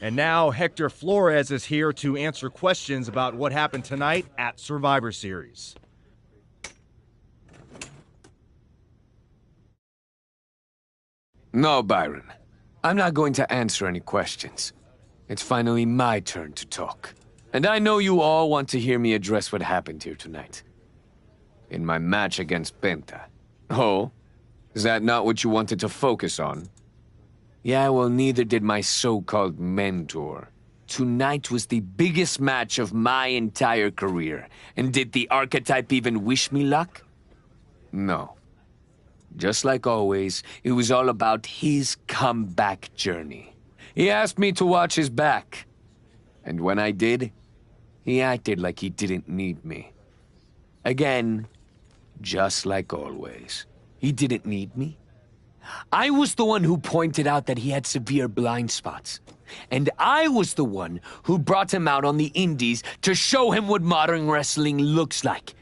And now Hector Flores is here to answer questions about what happened tonight at Survivor Series. No, Byron. I'm not going to answer any questions. It's finally my turn to talk. And I know you all want to hear me address what happened here tonight. In my match against Penta. Oh? Is that not what you wanted to focus on? Yeah, well, neither did my so-called mentor. Tonight was the biggest match of my entire career. And did the archetype even wish me luck? No. Just like always, it was all about his comeback journey. He asked me to watch his back. And when I did, he acted like he didn't need me. Again, just like always. He didn't need me. I was the one who pointed out that he had severe blind spots. And I was the one who brought him out on the indies to show him what modern wrestling looks like.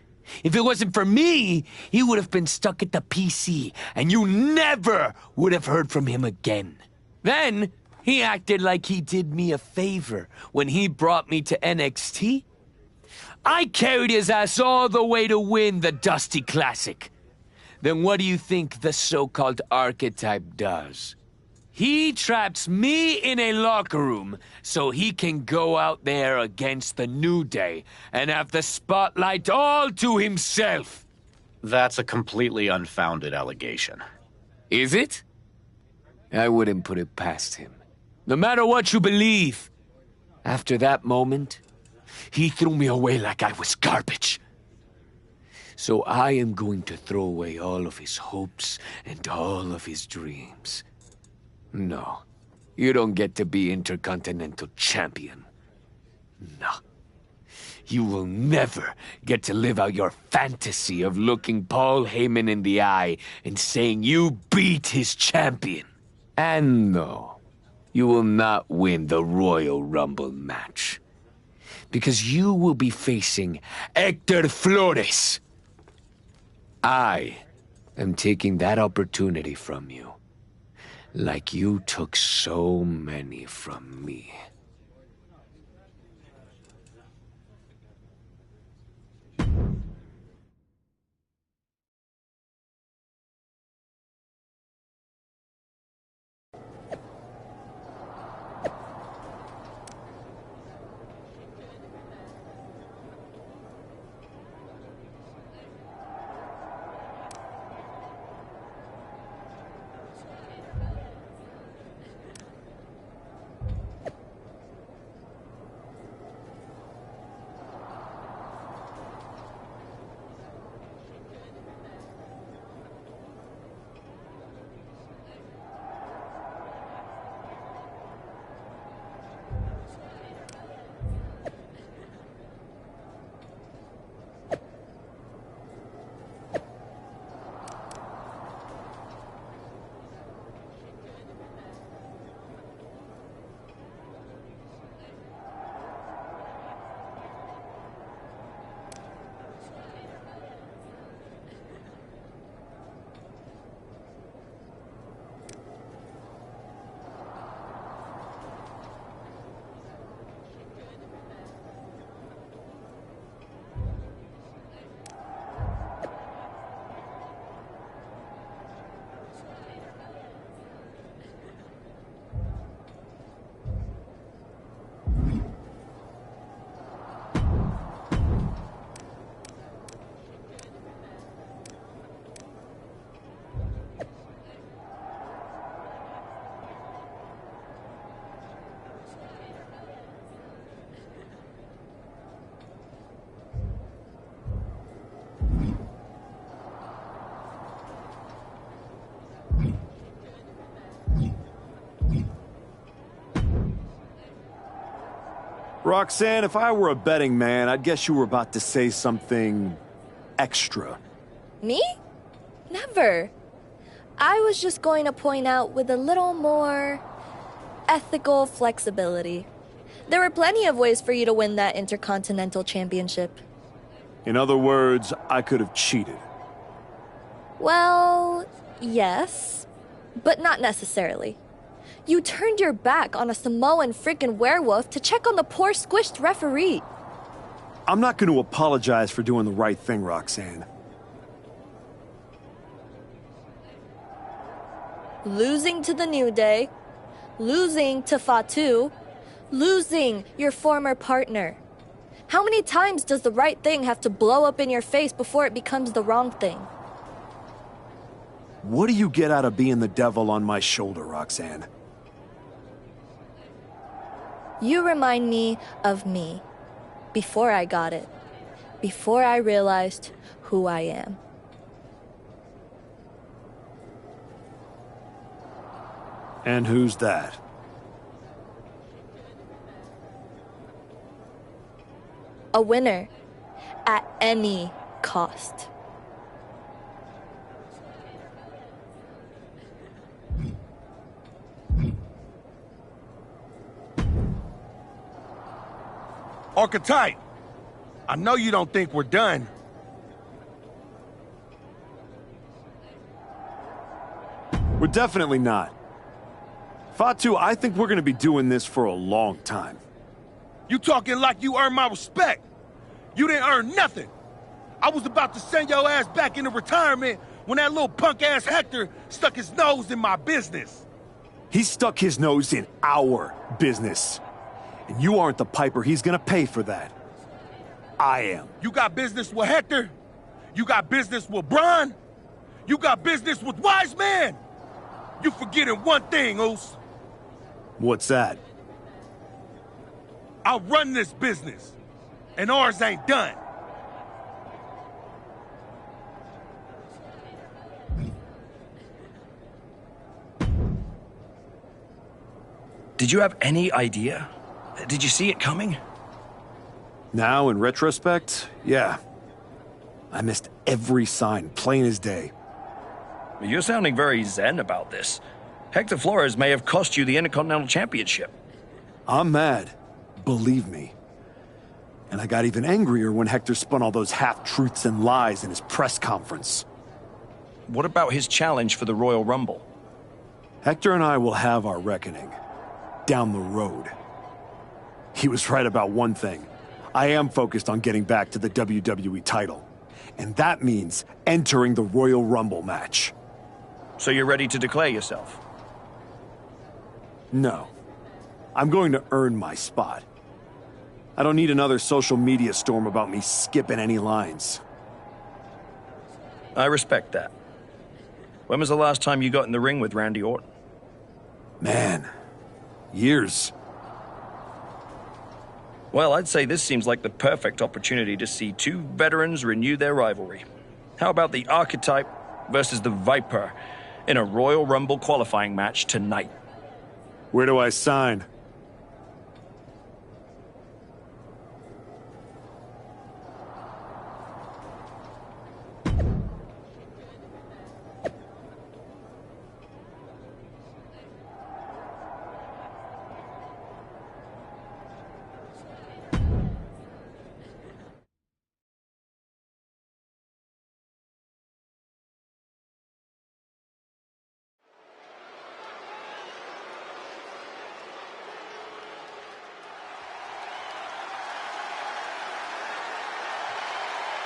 If it wasn't for me, he would have been stuck at the PC, and you never would have heard from him again. Then, he acted like he did me a favor when he brought me to NXT. I carried his ass all the way to win the Dusty Classic. Then what do you think the so-called archetype does? He traps me in a locker room so he can go out there against the New Day and have the spotlight all to himself. That's a completely unfounded allegation. Is it? I wouldn't put it past him. No matter what you believe. After that moment, he threw me away like I was garbage. So I am going to throw away all of his hopes and all of his dreams. No, you don't get to be Intercontinental Champion. No. You will never get to live out your fantasy of looking Paul Heyman in the eye and saying you beat his champion. And no, you will not win the Royal Rumble match. Because you will be facing Hector Flores. I am taking that opportunity from you. Like you took so many from me. Roxanne, if I were a betting man, I'd guess you were about to say something extra. Me? Never. I was just going to point out with a little more ethical flexibility. There were plenty of ways for you to win that Intercontinental Championship. In other words, I could have cheated. Well, yes, but not necessarily. You turned your back on a Samoan freaking werewolf to check on the poor squished referee. I'm not going to apologize for doing the right thing, Roxanne. Losing to the New Day, losing to Fatu, losing your former partner. How many times does the right thing have to blow up in your face before it becomes the wrong thing? What do you get out of being the devil on my shoulder, Roxanne? You remind me of me. Before I got it. Before I realized who I am. And who's that? A winner. At any cost. Archetype, I know you don't think we're done. We're definitely not. Fatu, I think we're gonna be doing this for a long time. You talking like you earned my respect. You didn't earn nothing. I was about to send your ass back into retirement when that little punk-ass Hector stuck his nose in my business. He stuck his nose in our business. And you aren't the piper he's gonna pay for that. I am. You got business with Hector? You got business with Braun? You got business with Wise Man? You forgetting one thing, Oos. What's that? I run this business, and ours ain't done. Did you have any idea? Did you see it coming? Now, in retrospect, yeah. I missed every sign, plain as day. You're sounding very zen about this. Hector Flores may have cost you the Intercontinental Championship. I'm mad, believe me. And I got even angrier when Hector spun all those half-truths and lies in his press conference. What about his challenge for the Royal Rumble? Hector and I will have our reckoning. Down the road. He was right about one thing. I am focused on getting back to the WWE title. And that means entering the Royal Rumble match. So you're ready to declare yourself? No. I'm going to earn my spot. I don't need another social media storm about me skipping any lines. I respect that. When was the last time you got in the ring with Randy Orton? Man, years. Well, I'd say this seems like the perfect opportunity to see two veterans renew their rivalry. How about the Archetype versus the Viper in a Royal Rumble qualifying match tonight? Where do I sign?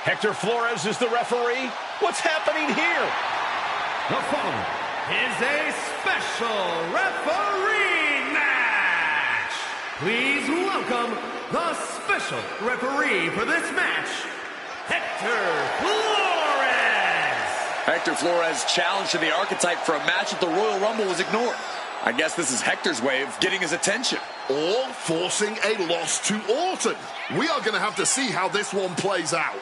Hector Flores is the referee. What's happening here? The following is a special referee match. Please welcome the special referee for this match, Hector Flores. Hector Flores' challenge to the Archetype for a match at the Royal Rumble was ignored. I guess this is Hector's way of getting his attention. Or forcing a loss to Orton. We are going to have to see how this one plays out.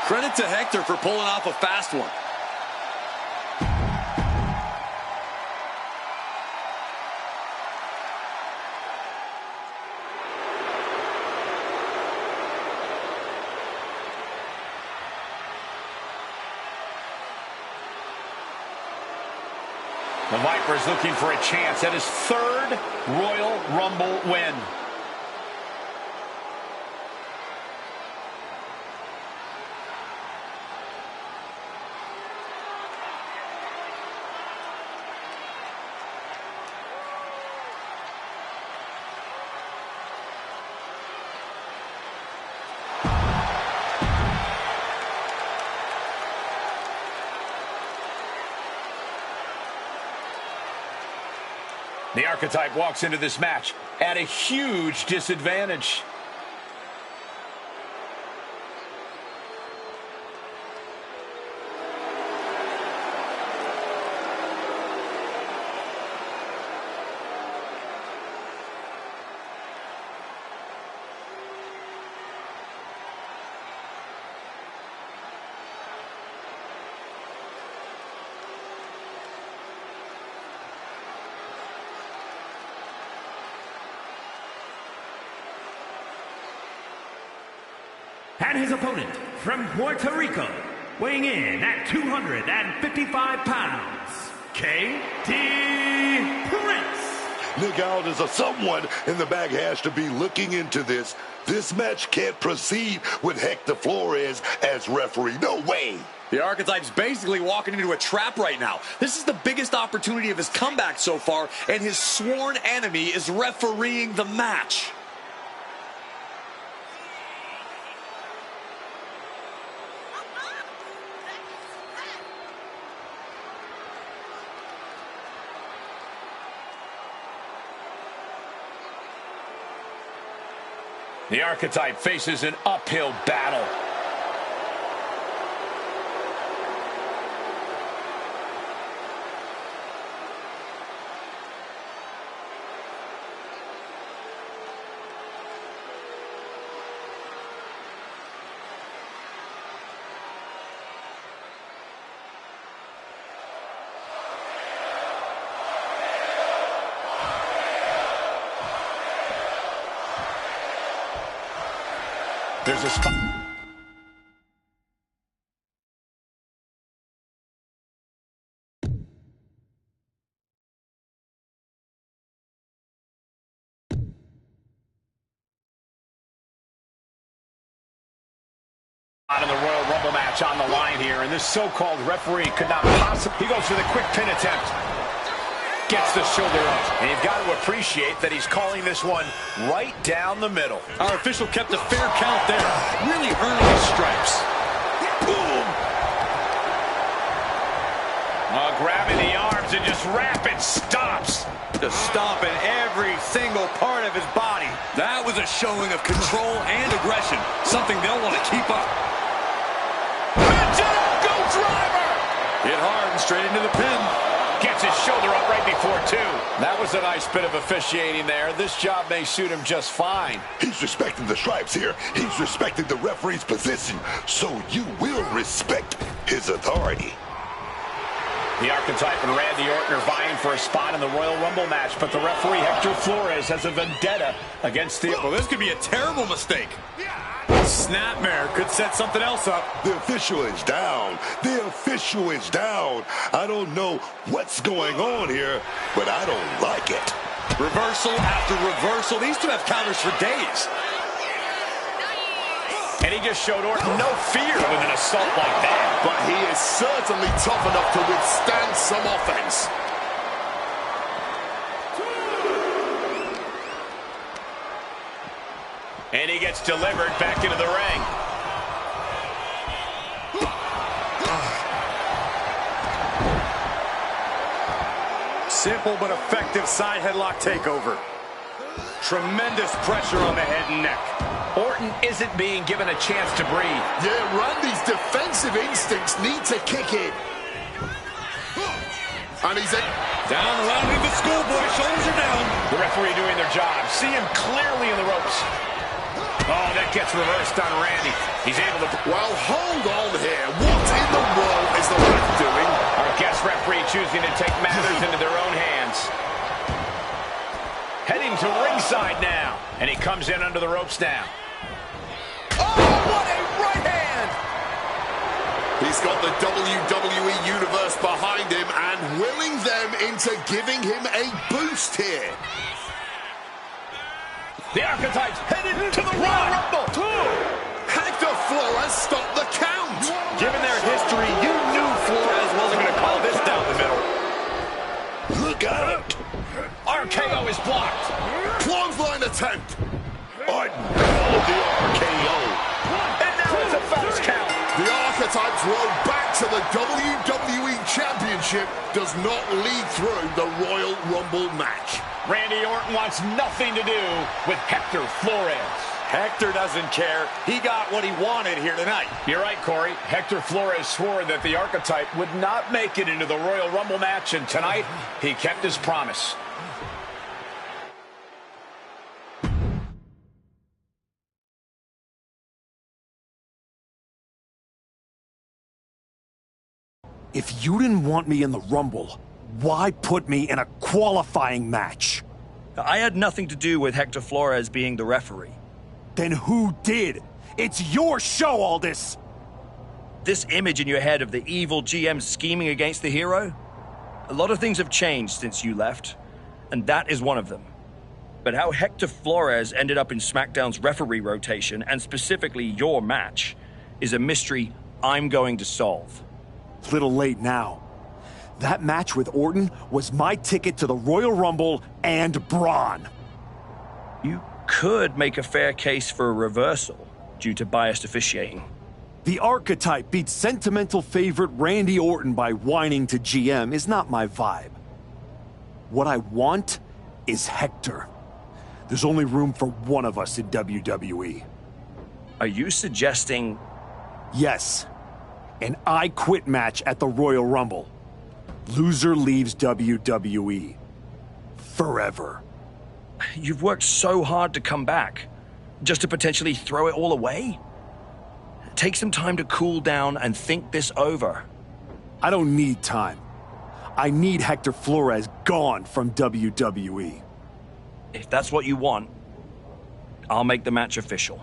Credit to Hector for pulling off a fast one. The Viper is looking for a chance at his third Royal Rumble win. The Archetype walks into this match at a huge disadvantage. And his opponent from Puerto Rico, weighing in at 255 pounds, KD Prince. Nick Aldis or someone in the back has to be looking into this. This match can't proceed with Hector Flores as referee. No way. The Archetype's basically walking into a trap right now. This is the biggest opportunity of his comeback so far, and his sworn enemy is refereeing the match. The Archetype faces an uphill battle. There's a spot. In the Royal Rumble match on the line here, and this so-called referee could not possibly... He goes for the quick pin attempt. Gets the shoulder up. And you've got to appreciate that he's calling this one right down the middle. Our official kept a fair count there, really earning his stripes. Boom! Grabbing the arms and just rapid stops. Just stomping every single part of his body. That was a showing of control and aggression, something they'll want to keep up. Go driver! Hit hard and straight into the pin. Gets his shoulder up right before two. That was a nice bit of officiating there. This job may suit him just fine. He's respecting the stripes here. He's respecting the referee's position. So you will respect his authority. The Archetype and Randy Orton are vying for a spot in the Royal Rumble match, but the referee, Hector Flores, has a vendetta against the... Well, this could be a terrible mistake. Snapmare could set something else up. The official is down. The official is down. I don't know what's going on here, but I don't like it. Reversal after reversal. These two have counters for days. And he just showed Orton no fear with an assault like that. But he is certainly tough enough to withstand some offense. And he gets delivered back into the ring. Simple but effective side headlock takeover. Tremendous pressure on the head and neck. Orton isn't being given a chance to breathe. Yeah, Randy's defensive instincts need to kick in. And he's down around with the schoolboy. Shoulders are down. The referee doing their job. See him clearly in the ropes. Oh, that gets reversed on Randy. He's able to... Well, hold on here. What in the world is the ref doing? Our guest referee choosing to take matters into their own hands. Heading to ringside now. And he comes in under the ropes now. Oh, what a right hand! He's got the WWE Universe behind him, and and willing them into giving him a boost here. The Archetypes headed to the Royal Rumble. Hector Flores stopped the count. Given their history, you knew Flores wasn't going to call this down the middle. Look out. RKO is blocked. Clothesline attempt. I nailed the RKO. And now it's a fast count. The Archetypes road back to the WWE Championship does not lead through the Royal Rumble match. Randy Orton wants nothing to do with Hector Flores. Hector doesn't care. He got what he wanted here tonight. You're right, Corey. Hector Flores swore that the Archetype would not make it into the Royal Rumble match, and tonight he kept his promise. If you didn't want me in the Rumble, why put me in a qualifying match? I had nothing to do with Hector Flores being the referee. Then who did? It's your show, Aldis! This image in your head of the evil GM scheming against the hero? A lot of things have changed since you left, and that is one of them. But how Hector Flores ended up in SmackDown's referee rotation, and specifically your match, is a mystery I'm going to solve. It's a little late now. That match with Orton was my ticket to the Royal Rumble and Braun. You could make a fair case for a reversal due to biased officiating. The Archetype beat sentimental favorite Randy Orton by whining to GM is not my vibe. What I want is Hector. There's only room for one of us in WWE. Are you suggesting... Yes. An I Quit match at the Royal Rumble. Loser leaves WWE. Forever. You've worked so hard to come back, just to potentially throw it all away? Take some time to cool down and think this over. I don't need time. I need Hector Flores gone from WWE. If that's what you want, I'll make the match official.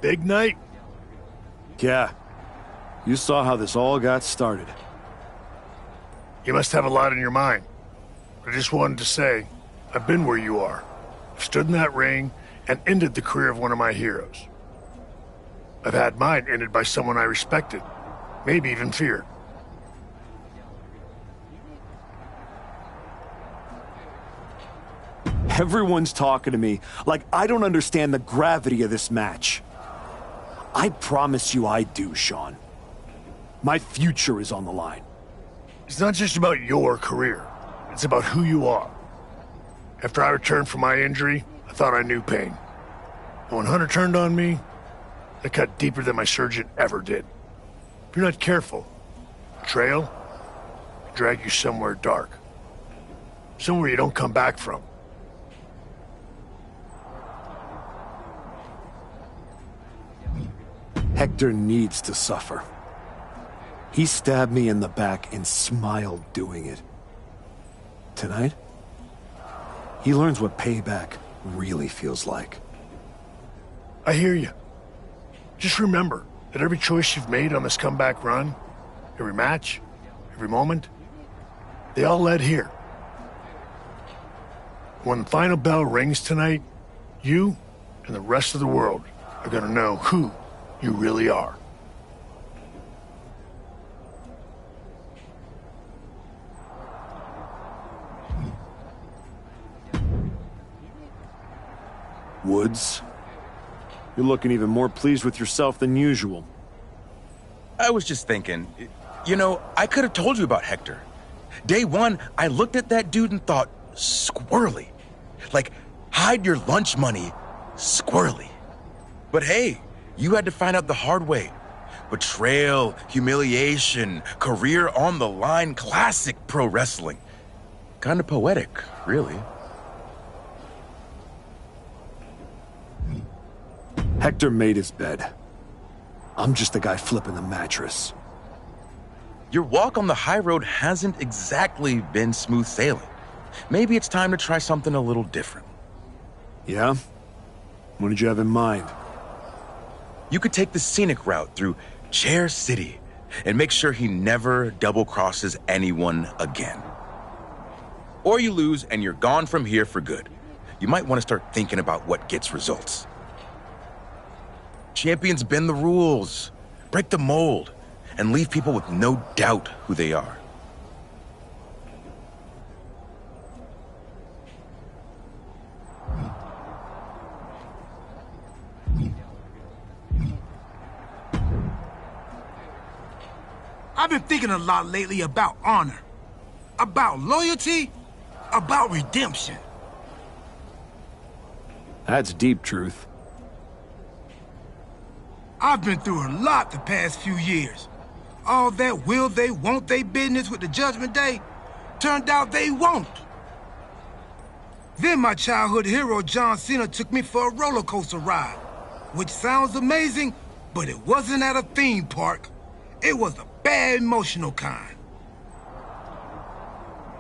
Big night? Yeah. You saw how this all got started. You must have a lot in your mind. I just wanted to say, I've been where you are. I've stood in that ring and ended the career of one of my heroes. I've had mine ended by someone I respected, maybe even feared. Everyone's talking to me like I don't understand the gravity of this match. I promise you I do, Sean. My future is on the line. It's not just about your career. It's about who you are. After I returned from my injury, I thought I knew pain. And when Hunter turned on me, it cut deeper than my surgeon ever did. If you're not careful, betrayal can drag you somewhere dark. Somewhere you don't come back from. Hector needs to suffer. He stabbed me in the back and smiled doing it. Tonight, he learns what payback really feels like. I hear you. Just remember that every choice you've made on this comeback run, every match, every moment, they all led here. When the final bell rings tonight, you and the rest of the world are going to know who you really are. Woods, you're looking even more pleased with yourself than usual. I was just thinking, you know, I could have told you about Hector. Day one, I looked at that dude and thought, squirrely. Like, hide your lunch money, squirrely. But hey, you had to find out the hard way. Betrayal, humiliation, career on the line, classic pro wrestling. Kind of poetic, really. Hector made his bed. I'm just the guy flipping the mattress. Your walk on the high road hasn't exactly been smooth sailing. Maybe it's time to try something a little different. Yeah? What did you have in mind? You could take the scenic route through Chair City and make sure he never double-crosses anyone again. Or you lose and you're gone from here for good. You might want to start thinking about what gets results. Champions bend the rules, break the mold, and leave people with no doubt who they are. I've been thinking a lot lately about honor, about loyalty, about redemption. That's deep, Truth. I've been through a lot the past few years. All that will they, won't they business with the Judgment Day turned out they won't. Then my childhood hero John Cena took me for a roller coaster ride, which sounds amazing, but it wasn't at a theme park. It was a bad emotional kind.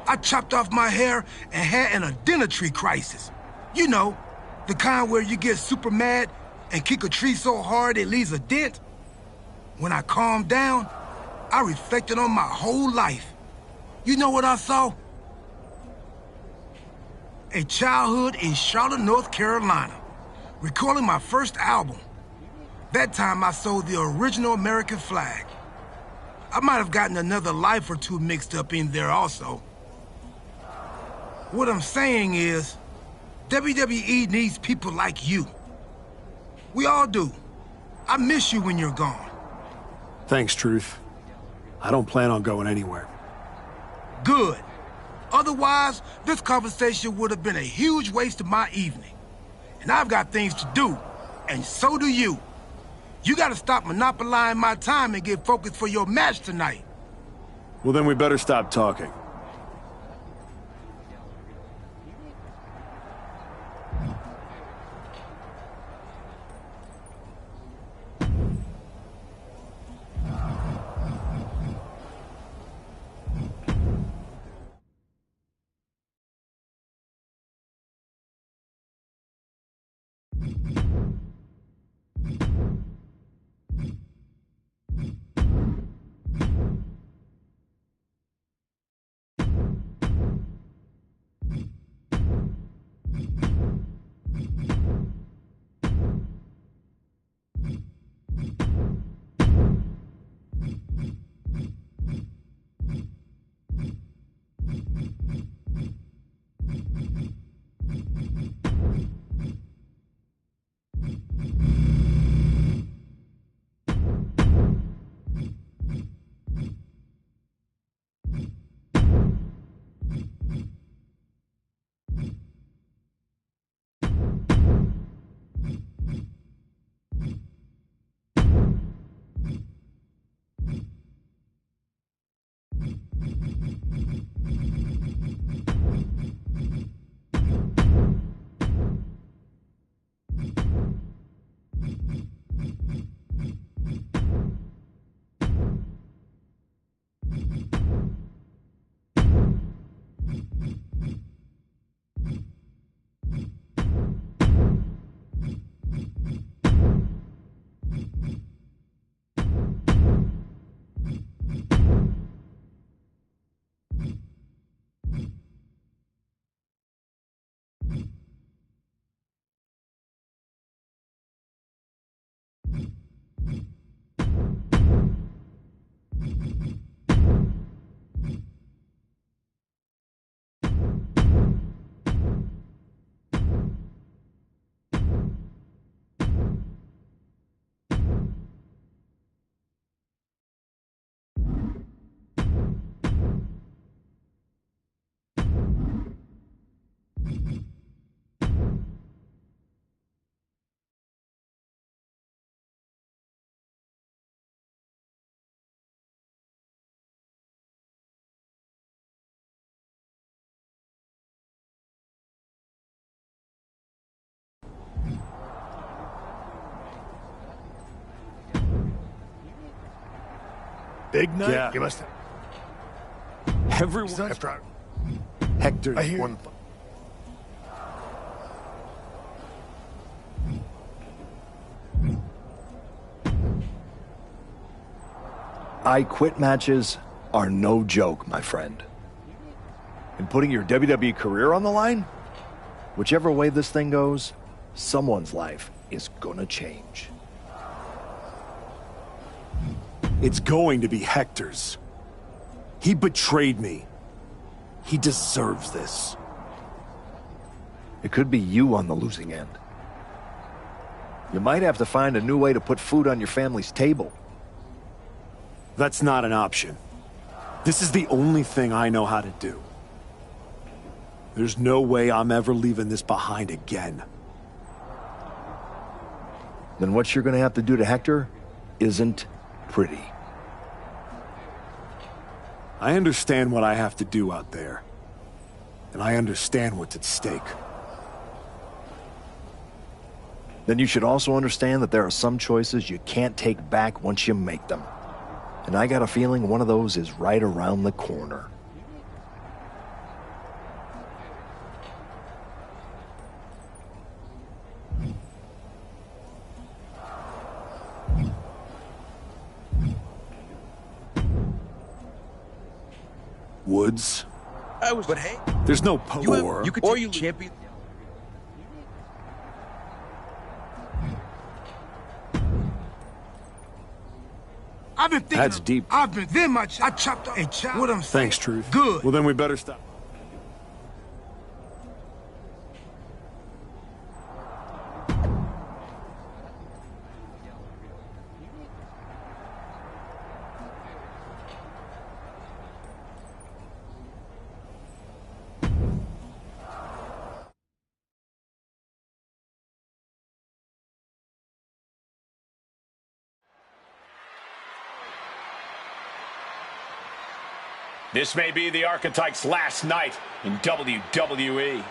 I chopped off my hair and had an identity crisis. You know, the kind where you get super mad and kick a tree so hard it leaves a dent. When I calmed down, I reflected on my whole life. You know what I saw? A childhood in Charlotte, North Carolina, recording my first album. That time I sold the original American flag. I might have gotten another life or two mixed up in there also. What I'm saying is, WWE needs people like you. We all do. I miss you when you're gone. Thanks, Truth. I don't plan on going anywhere. Good. Otherwise, this conversation would have been a huge waste of my evening. And I've got things to do, and so do you. You gotta stop monopolizing my time and get focused for your match tonight. Well, then we better stop talking. Big night? Yeah. You must have... Everyone... After Hector I hear won. I quit matches are no joke, my friend. And putting your WWE career on the line? Whichever way this thing goes, someone's life is gonna change. It's going to be Hector's. He betrayed me. He deserves this. It could be you on the losing end. You might have to find a new way to put food on your family's table. That's not an option. This is the only thing I know how to do. There's no way I'm ever leaving this behind again. Then what you're gonna have to do to Hector isn't pretty. I understand what I have to do out there. And I understand what's at stake. Then you should also understand that there are some choices you can't take back once you make them. And I got a feeling one of those is right around the corner. Woods? But hey, there's no you could take champion. I've been thinking. That's deep. I've been then much. I chopped up. Hey, chop. What I'm saying. Thanks, Truth. Good. Well, then we better stop. This may be the Archetype's last night in WWE.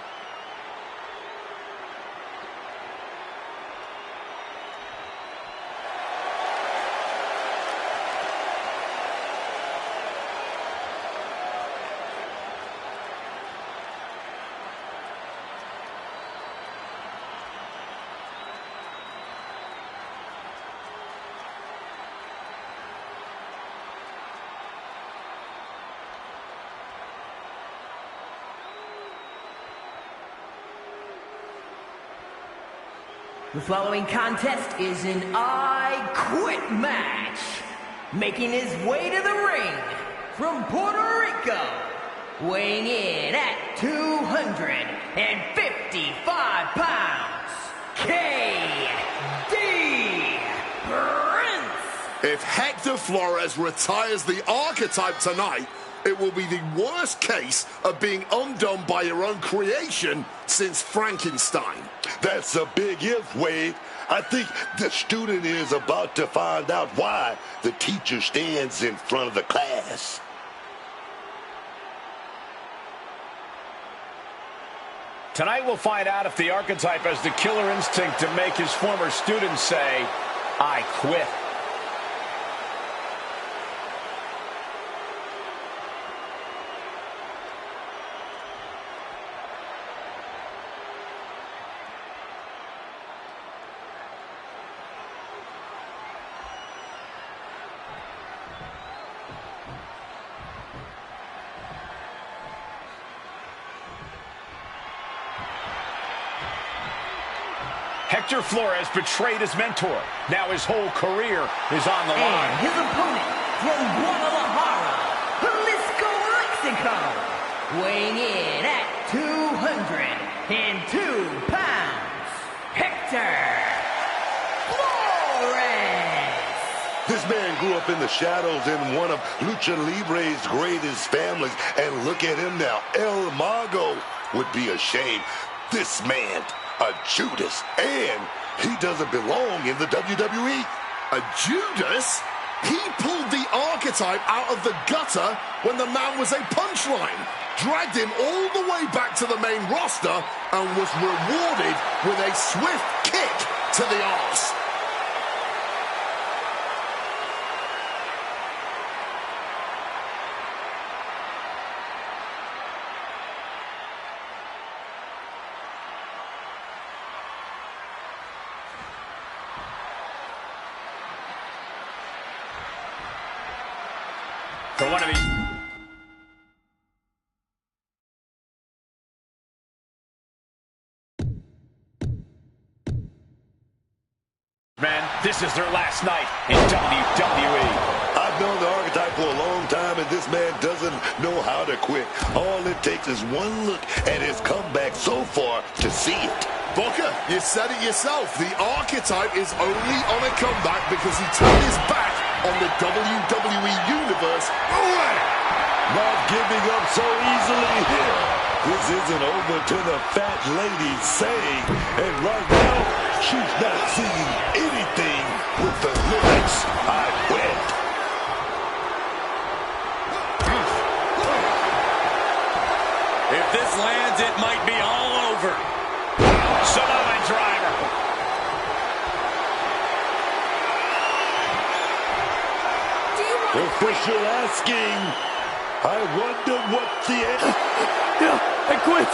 The following contest is an I Quit match. Making his way to the ring from Puerto Rico, weighing in at 255 pounds, KD Prince. If Hector Flores retires the Archetype tonight, it will be the worst case of being undone by your own creation since Frankenstein. That's a big if, Wade. I think the student is about to find out why the teacher stands in front of the class. Tonight we'll find out if the Archetype has the killer instinct to make his former students say, I quit. Hector Flores betrayed his mentor. Now his whole career is on the line. And his opponent from Guadalajara, Jalisco, Mexico, weighing in at 202 pounds, Hector Flores. This man grew up in the shadows in one of Lucha Libre's greatest families, and look at him now. El Mago would be ashamed. This man, a Judas, and he doesn't belong in the WWE. A Judas? He pulled the Archetype out of the gutter when the man was a punchline, dragged him all the way back to the main roster, and was rewarded with a swift kick to the arse. one of these. Man, this is their last night in WWE. I've known the Archetype for a long time, and this man doesn't know how to quit. All it takes is one look at his comeback so far to see it. Booker, you said it yourself. The Archetype is only on a comeback because he turned his back on the WWE Universe. Not giving up so easily here. This isn't over to the fat lady saying, and right now, she's not seeing anything with the lyrics, I quit. If this lands, it might be all over. Samoa driver. Official asking, I wonder what the... Yeah, I quit.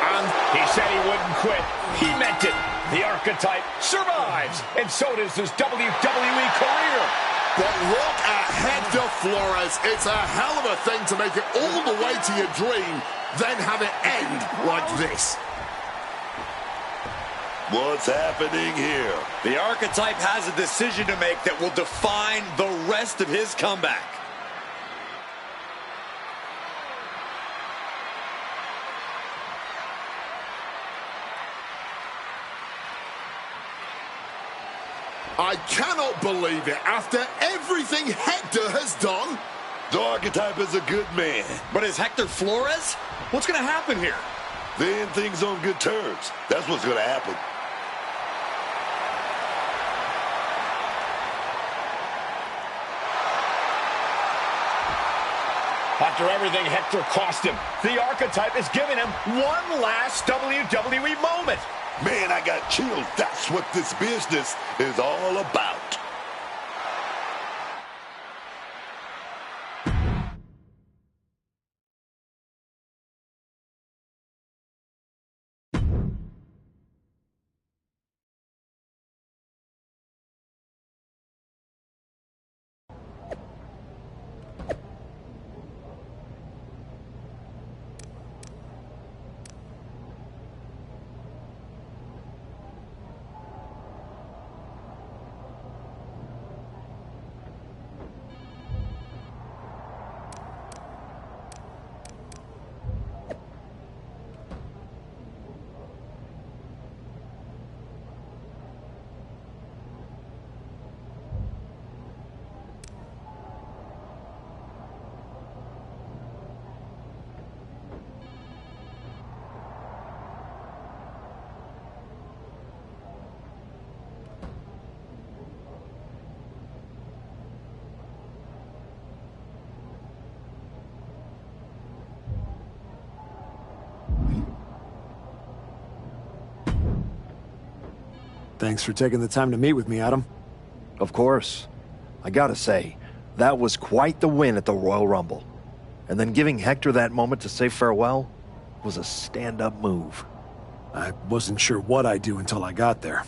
And he said he wouldn't quit. He meant it. The Archetype survives, and so does his WWE career. But look at Hector Flores. It's a hell of a thing to make it all the way to your dream, then have it end like this. What's happening here? The Archetype has a decision to make that will define the rest of his comeback. I cannot believe it. After everything Hector has done. The Archetype is a good man. But is Hector Flores? What's going to happen here? They end things on good terms. That's what's going to happen. After everything Hector cost him, the Archetype is giving him one last WWE moment. Man, I got chills. That's what this business is all about. Thanks for taking the time to meet with me, Adam. Of course. I gotta say, that was quite the win at the Royal Rumble. And then giving Hector that moment to say farewell was a stand-up move. I wasn't sure what I'd do until I got there.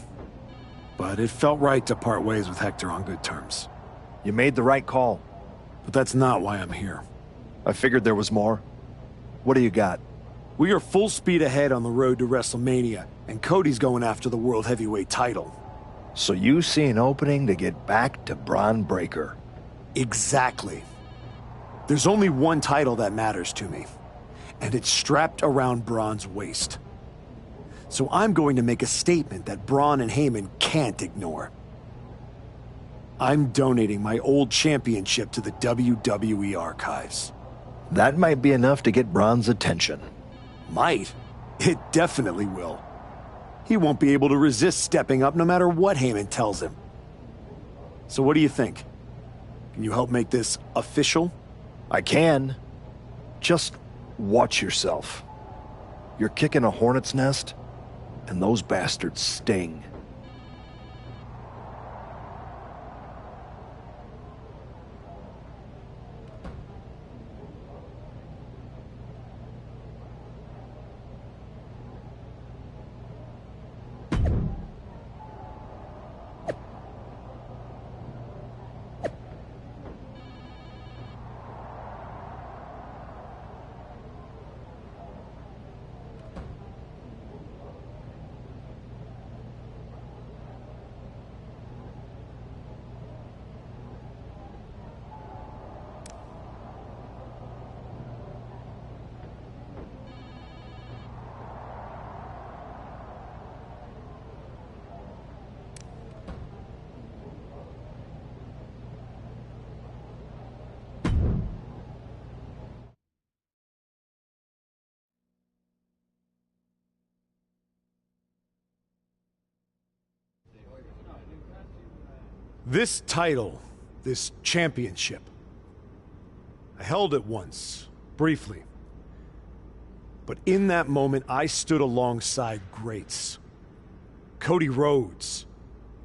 But it felt right to part ways with Hector on good terms. You made the right call. But that's not why I'm here. I figured there was more. What do you got? We are full speed ahead on the road to WrestleMania, and Cody's going after the World Heavyweight title. So you see an opening to get back to Braun Breaker. Exactly. There's only one title that matters to me, and it's strapped around Braun's waist. So I'm going to make a statement that Braun and Heyman can't ignore. I'm donating my old championship to the WWE archives. That might be enough to get Braun's attention. Might. It definitely will. He won't be able to resist stepping up no matter what Heyman tells him. So what do you think? Can you help make this official? I can. Just watch yourself. You're kicking a hornet's nest, and those bastards sting. This title, this championship, I held it once, briefly. But in that moment, I stood alongside greats. Cody Rhodes,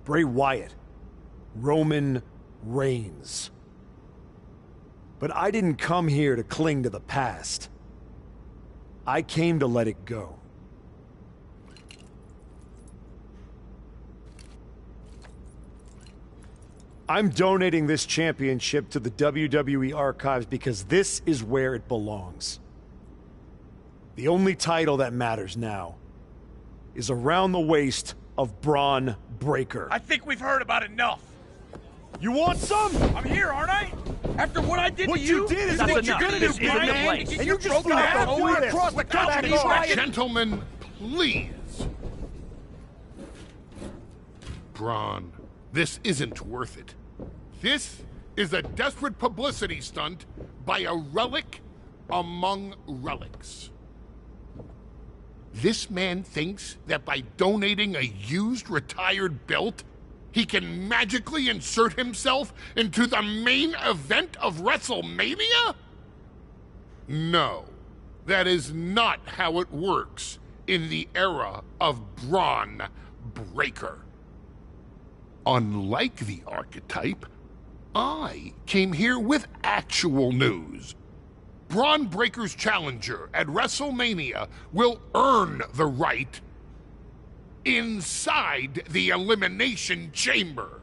Bray Wyatt, Roman Reigns. But I didn't come here to cling to the past. I came to let it go. I'm donating this championship to the WWE archives because this is where it belongs. The only title that matters now is around the waist of Braun Breaker. I think we've heard about enough. You want some? I'm here, aren't I? After what I did what to you? What you did is what what you're you're gonna gonna do, do, Brian. and you just threw out the whole across the country. Gentlemen, please. Braun, this isn't worth it. This is a desperate publicity stunt by a relic among relics. This man thinks that by donating a used retired belt, he can magically insert himself into the main event of WrestleMania? No, that is not how it works in the era of Braun Breaker. Unlike the archetype, I came here with actual news. Braun Breaker's challenger at WrestleMania will earn the right inside the Elimination Chamber.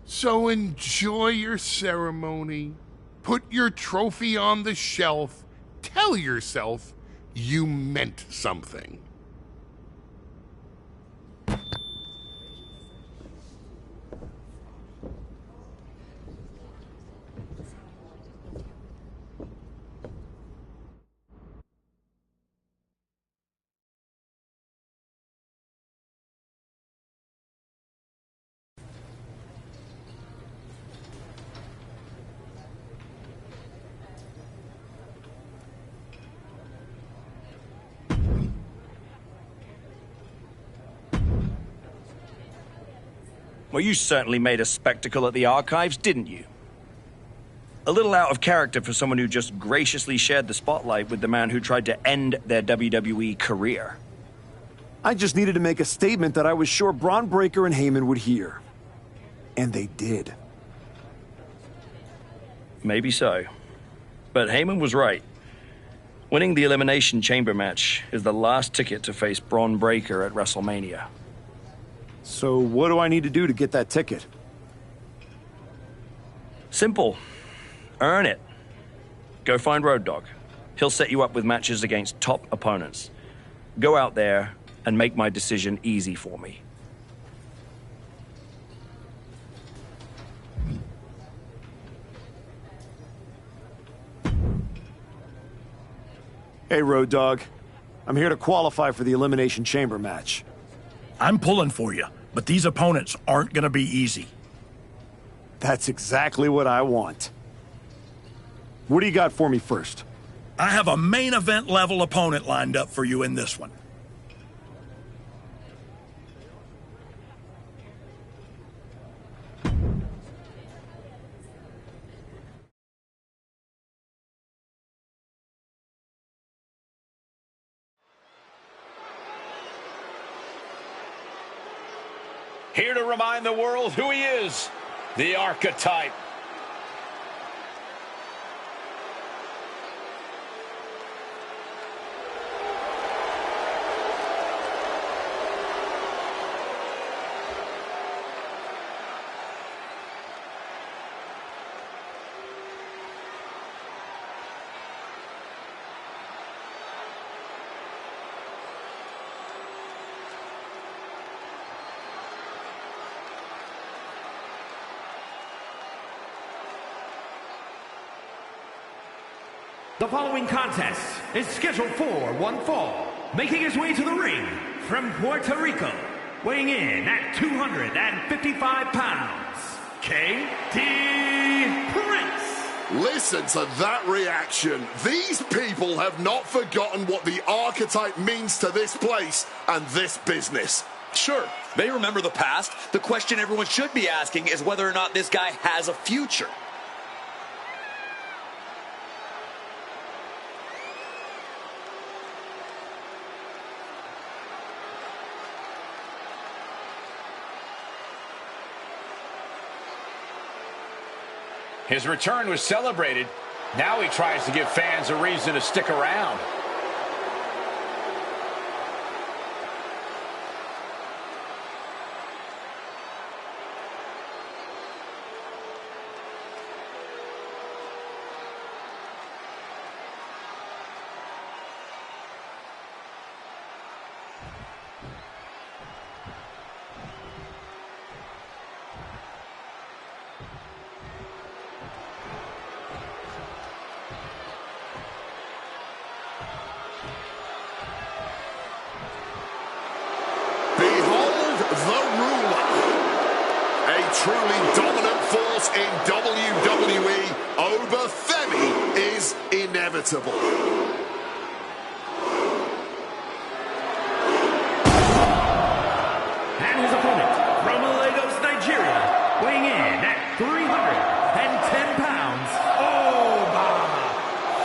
So enjoy your ceremony, put your trophy on the shelf, tell yourself you meant something. Well, you certainly made a spectacle at the archives, didn't you? A little out of character for someone who just graciously shared the spotlight with the man who tried to end their WWE career. I just needed to make a statement that I was sure Braun Breaker and Heyman would hear. And they did. Maybe so. But Heyman was right. Winning the Elimination Chamber match is the last ticket to face Braun Breaker at WrestleMania. So what do I need to do to get that ticket? Simple. Earn it. Go find Road Dogg. He'll set you up with matches against top opponents. Go out there and make my decision easy for me. Hey, Road Dogg. I'm here to qualify for the Elimination Chamber match. I'm pulling for you, but these opponents aren't going to be easy. That's exactly what I want. What do you got for me first? I have a main event level opponent lined up for you in this one. Here to remind the world who he is, the archetype. The following contest is scheduled for one fall. Making his way to the ring from Puerto Rico, weighing in at 255 pounds, KD Prince. Listen to that reaction. These people have not forgotten what the archetype means to this place and this business. Sure, they remember the past. The question everyone should be asking is whether or not this guy has a future. His return was celebrated. Now he tries to give fans a reason to stick around. Truly dominant force in WWE, Femi is inevitable. And his opponent, from Lagos, Nigeria, weighing in at 310 pounds,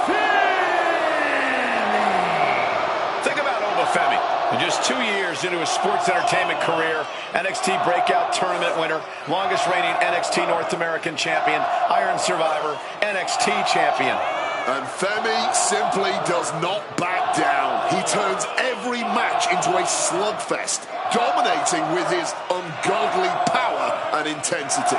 Femi. Think about Femi. In just 2 years into his sports entertainment career, NXT Breakout Tournament winner, longest reigning NXT North American champion, Iron Survivor, NXT champion. And Femi simply does not back down. He turns every match into a slugfest, dominating with his ungodly power and intensity.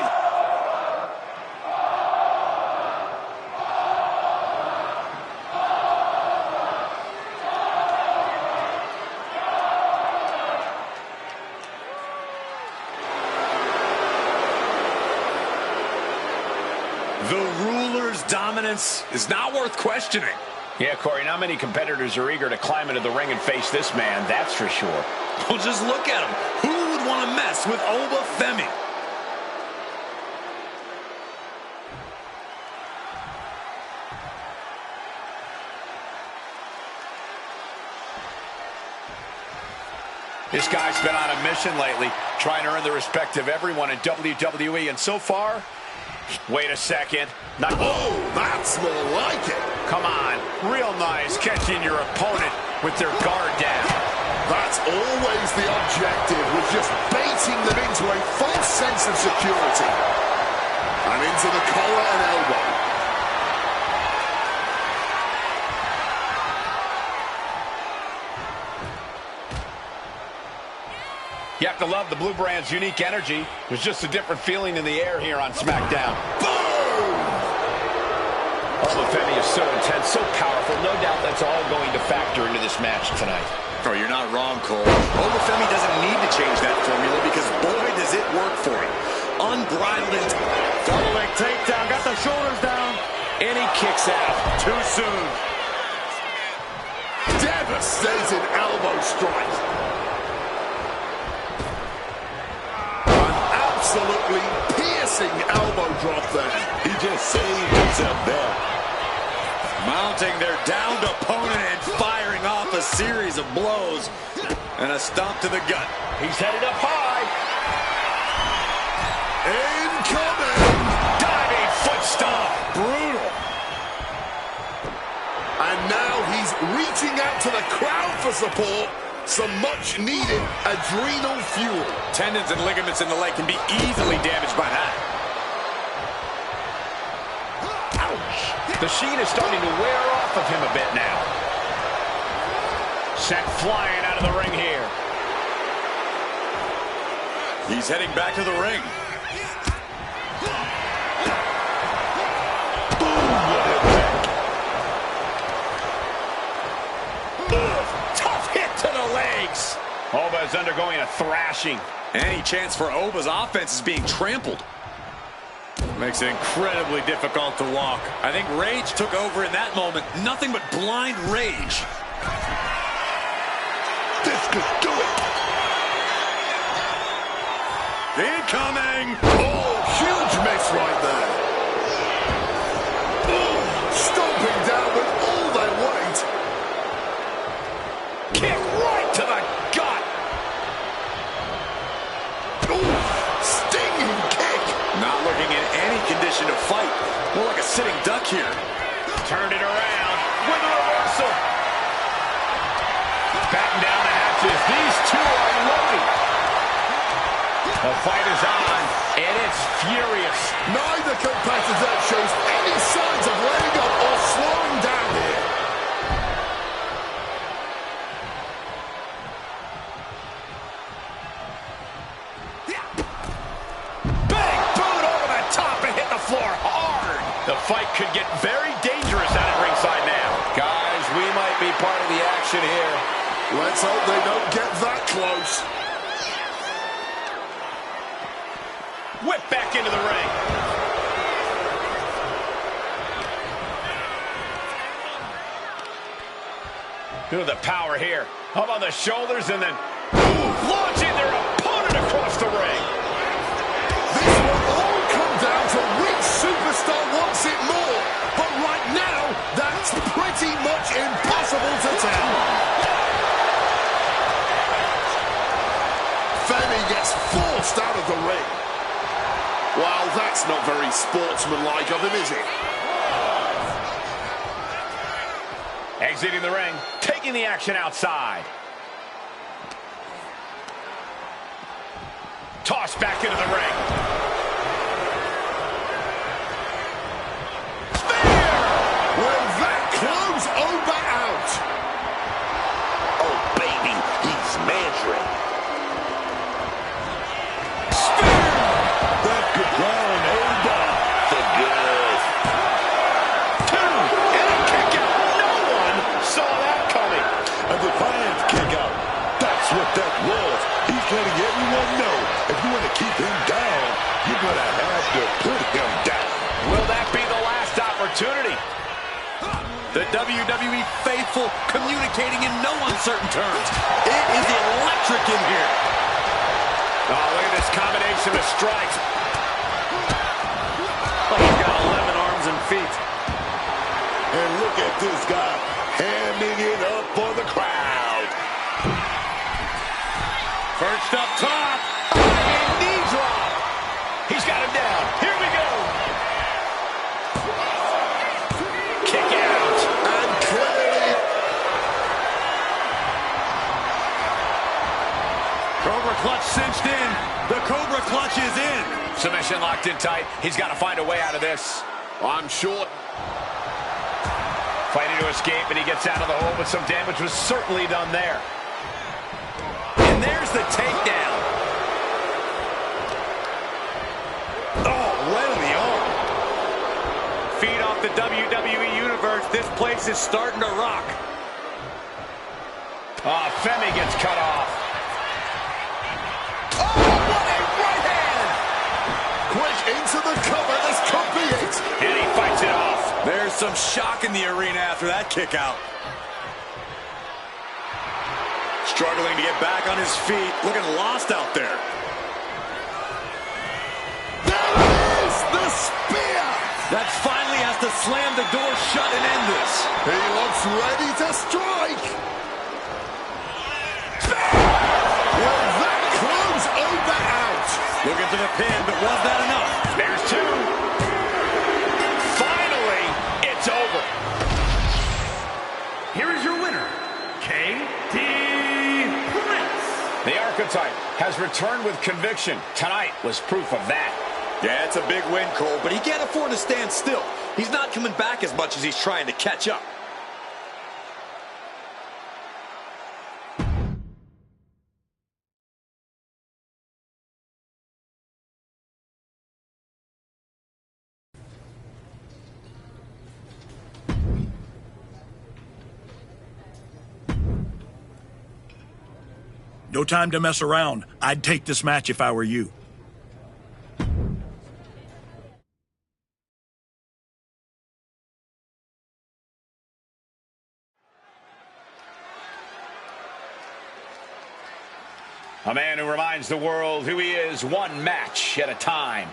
The ruler's dominance is not worth questioning. Yeah, Corey, not many competitors are eager to climb into the ring and face this man, that's for sure. Well, just look at him. Who would want to mess with Femi? This guy's been on a mission lately, trying to earn the respect of everyone in WWE, and so far, wait a second. Oh, that's more like it. Come on, real nice catching your opponent with their guard down. That's always the objective, was just baiting them into a false sense of security. And into the collar and elbow. You have to love the Blue Brand's unique energy. There's just a different feeling in the air here on SmackDown. Boom! Femi is so intense, so powerful. No doubt that's all going to factor into this match tonight. Oh, you're not wrong, Cole. Femi doesn't need to change that formula because, boy, does it work for him. Unbridled. Double leg takedown, got the shoulders down. And he kicks out. Too soon. Devastating elbow strike. Absolutely piercing elbow drop there. He just saved himself there. Mounting their downed opponent and firing off a series of blows. And a stomp to the gut. He's headed up high. Incoming! Diving foot stomp. Brutal. And now he's reaching out to the crowd for support. Some much-needed adrenal fuel. Tendons and ligaments in the leg can be easily damaged by that. Ouch. The sheen is starting to wear off of him a bit now. Sent flying out of the ring here. He's heading back to the ring. Oba is undergoing a thrashing. Any chance for Oba's offense is being trampled. Makes it incredibly difficult to walk. I think rage took over in that moment. Nothing but blind rage. This could do it. Incoming! Oh, huge miss right there. Oh, stomping down with all their weight. Kick right to the gut. position to fight. More like a sitting duck here. Turned it around with a reversal. Batten down the hatches. These two are loaded. The fight is on, and it's furious. Neither competitor shows any signs of letting up or slowing down here. Big boot over the top and hit the floor hard. The fight could get very dangerous out at ringside now. Guys, we might be part of the action here. Let's hope they don't get that close. Whip back into the ring. Look at the power here. Up on the shoulders and then launching their opponent across the ring. This will all come down to which superstar wants it more. But right now, that's pretty much impossible to tell. Femi gets forced out of the ring. Well, that's not very sportsmanlike of him, is it? Exiting the ring, taking the action outside. Tossed back into the ring. Spear! Will that close Oba out? Oh, baby, he's measuring. That could drown Oba. The good. Two, and a kick out. No one saw that coming. A defiant kick out. That's what that was. He's letting everyone know if you want to keep him down, you're going to have to put him down. Will that be the last opportunity? The WWE faithful communicating in no uncertain terms. It is electric in here. Oh, look at this combination of strikes. Oh, he's got 11 arms and feet. And look at this guy hamming it up for the crowd. First up top. And knee drop. He's got him down. Here we go. Kick out. And clearly. Cobra clutch cinched in. The Cobra clutch is in. Submission locked in tight. He's got to find a way out of this. I'm short. Fighting to escape, and he gets out of the hole, but some damage was certainly done there. And there's the takedown. Oh, right on the arm. Feed off the WWE Universe. This place is starting to rock. Femi gets cut off. Oh, what a right hand! Quick into the cover. This could be it. And he fights it off. There's some shock in the arena after that kick out. Struggling to get back on his feet. Looking lost out there. There it is! The spear! That finally has to slam the door shut and end this. He looks ready to strike. Will that close Oba out? Looking for the pin, but was that enough? There's two. Finally, it's over. Here is your winner, KD Prince. The archetype has returned with conviction. Tonight was proof of that. Yeah, it's a big win, Cole, but he can't afford to stand still. He's not coming back as much as he's trying to catch up. No time to mess around. I'd take this match if I were you. A man who reminds the world who he is one match at a time.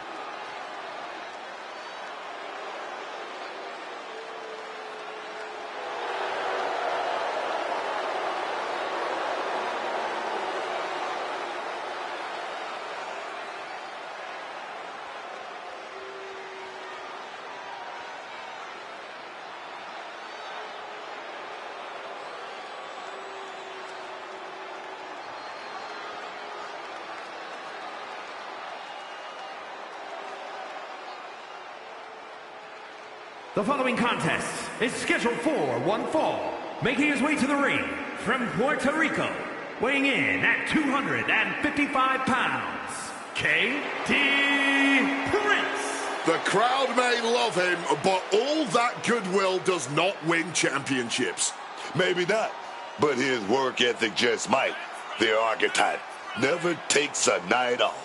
The following contest is scheduled for one fall. Making his way to the ring from Puerto Rico, weighing in at 255 pounds, KD Prince. The crowd may love him, but all that goodwill does not win championships. Maybe not, but his work ethic just might. The archetype never takes a night off.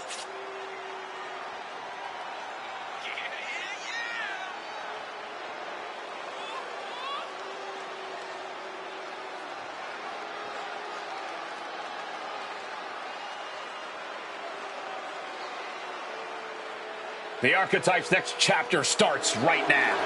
The Archetype's next chapter starts right now.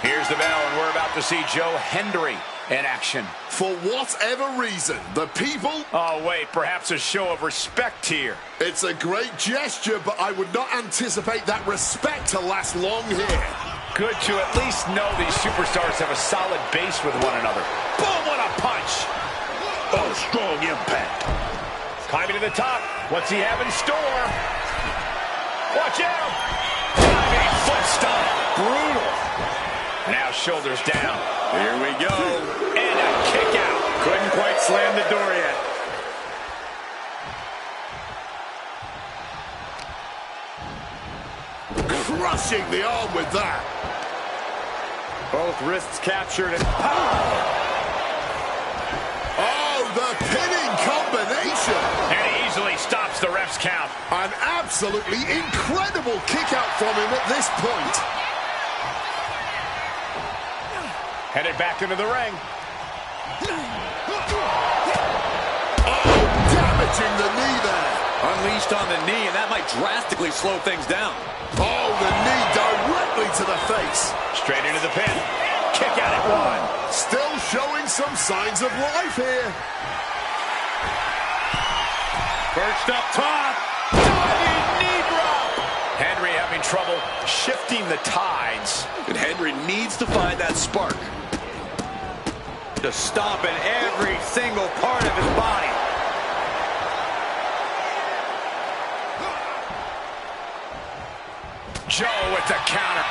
Here's the bell, and we're about to see Joe Hendry in action. For whatever reason, the people... Oh, wait, perhaps a show of respect here. It's a great gesture, but I would not anticipate that respect to last long here. Good to at least know these superstars have a solid base with one another. Boom, what a punch! Oh, strong impact. Climbing to the top. What's he have in store? Watch out! Diving foot stomp. Brutal. Now shoulders down. Here we go. And a kick out. Couldn't quite slam the door yet. Crushing the arm with that. Both wrists captured and Oh, the pinning combination. And he easily stops the ref's count. An absolutely incredible kick out from him at this point. Headed back into the ring. Oh, damaging the knee there. Unleashed on the knee, and that might drastically slow things down. Oh, the knee directly to the face. Straight into the pin. Kick out at one. Still showing some signs of life here. Perched up top. Diving knee drop. Henry having trouble shifting the tides. And Henry needs to find that spark. To stomp in every single part of his body. Joe with the counter.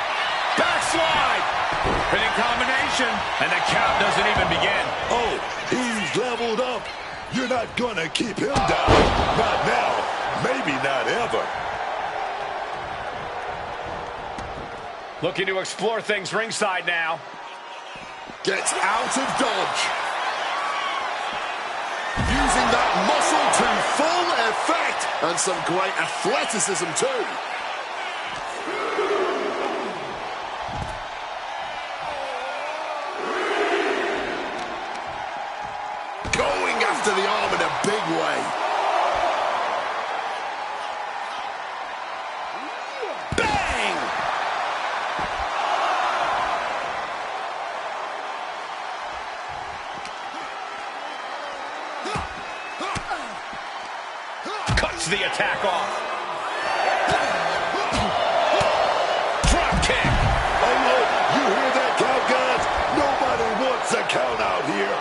Backslide. Pinning combination. And the count doesn't even begin. Oh, he's leveled up. You're not gonna keep him down. Not now. Maybe not ever. Looking to explore things ringside now. Gets out of dodge. Using that muscle to full effect. And some great athleticism too. Going after the arm in a big way. Bang! Cuts the attack off. Drop kick. Oh, no. You hear that count, guys? Nobody wants a count out here.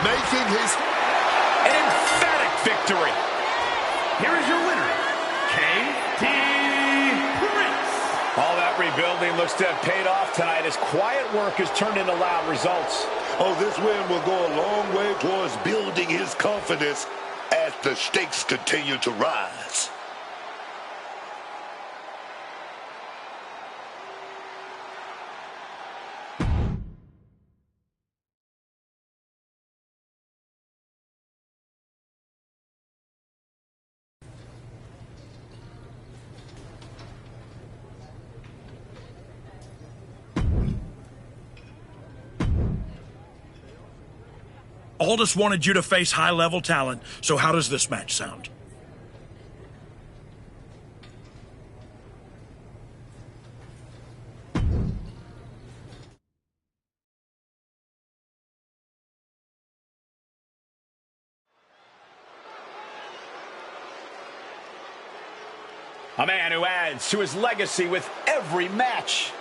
Making his... An emphatic victory. Here is your winner, KD Prince. All that rebuilding looks to have paid off tonight as quiet work has turned into loud results. Oh, this win will go a long way towards building his confidence as the stakes continue to rise. Aldis wanted you to face high-level talent, so how does this match sound? A man who adds to his legacy with every match.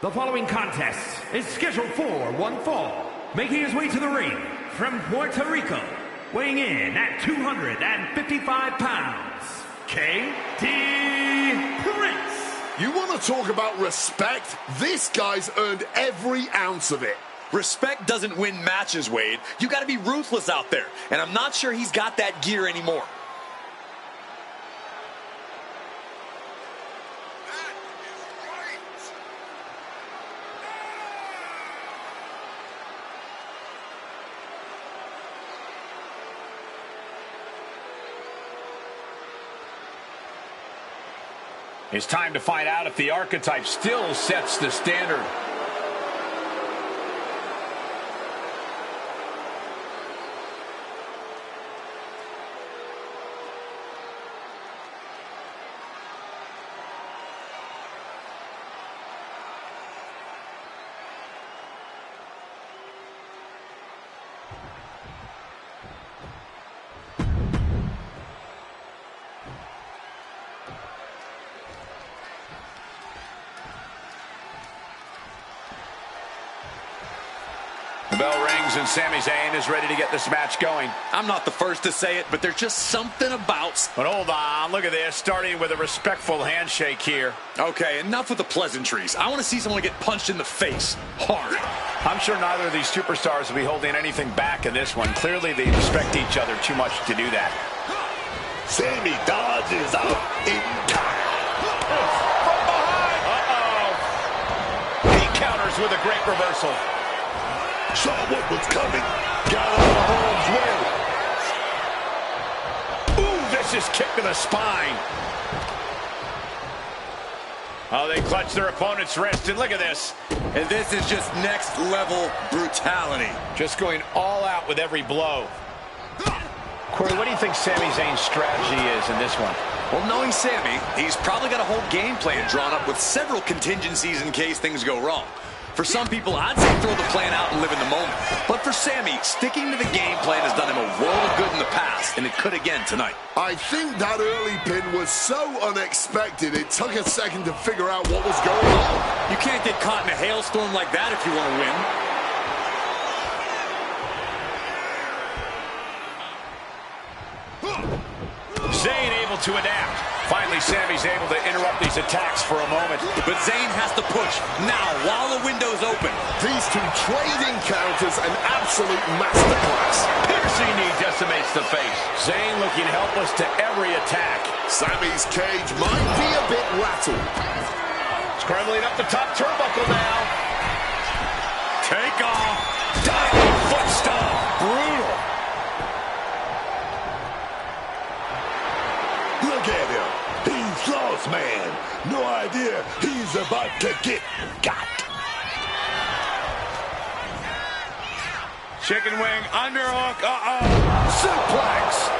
The following contest is scheduled for one fall. Making his way to the ring from Puerto Rico, weighing in at 255 pounds, KD Prince. You want to talk about respect? This guy's earned every ounce of it. Respect doesn't win matches, Wade. You got to be ruthless out there, and I'm not sure he's got that gear anymore. It's time to find out if the archetype still sets the standard. The bell rings and Sami Zayn is ready to get this match going. I'm not the first to say it, but there's just something about... But hold on, look at this, starting with a respectful handshake here. Okay, enough with the pleasantries. I want to see someone get punched in the face, hard. I'm sure neither of these superstars will be holding anything back in this one. Clearly, they respect each other too much to do that. Sami dodges out in time. From behind! He counters with a great reversal. Saw what was coming. Got out of harm's way. Ooh, vicious kick to the spine. Oh, they clutch their opponent's wrist, and look at this. And this is just next level brutality. Just going all out with every blow. Corey, what do you think Sami Zayn's strategy is in this one? Well, knowing Sami, he's probably got a whole game plan drawn up with several contingencies in case things go wrong. For some people, I'd say throw the plan out and live in the moment. But for Sami, sticking to the game plan has done him a world of good in the past, and it could again tonight. I think that early pin was so unexpected, it took a second to figure out what was going on. You can't get caught in a hailstorm like that if you want to win. Zayn able to adapt. Finally, Sami's able to interrupt these attacks for a moment. But Zayn has to push now while the window's open. These two trading counters, an absolute masterclass. Piercing knee decimates the face. Zayn looking helpless to every attack. Sami's cage might be a bit rattled. Scrambling up the top turnbuckle now. Take off. Diving foot stomp. Brutal. Look at him. He's lost, man. No idea he's about to get got. Chicken wing, underhook, suplex.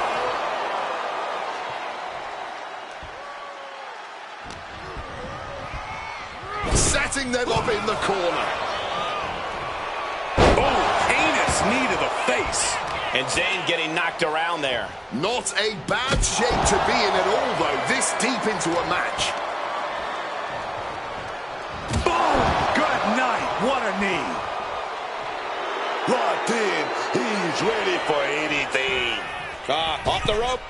Setting them up in the corner. Oh, heinous knee to the face. And Zayn getting knocked around there. Not a bad shape to be in at all, though, this deep into a match. Boom! Good night. What a knee. Locked in. He's ready for anything. Off the rope.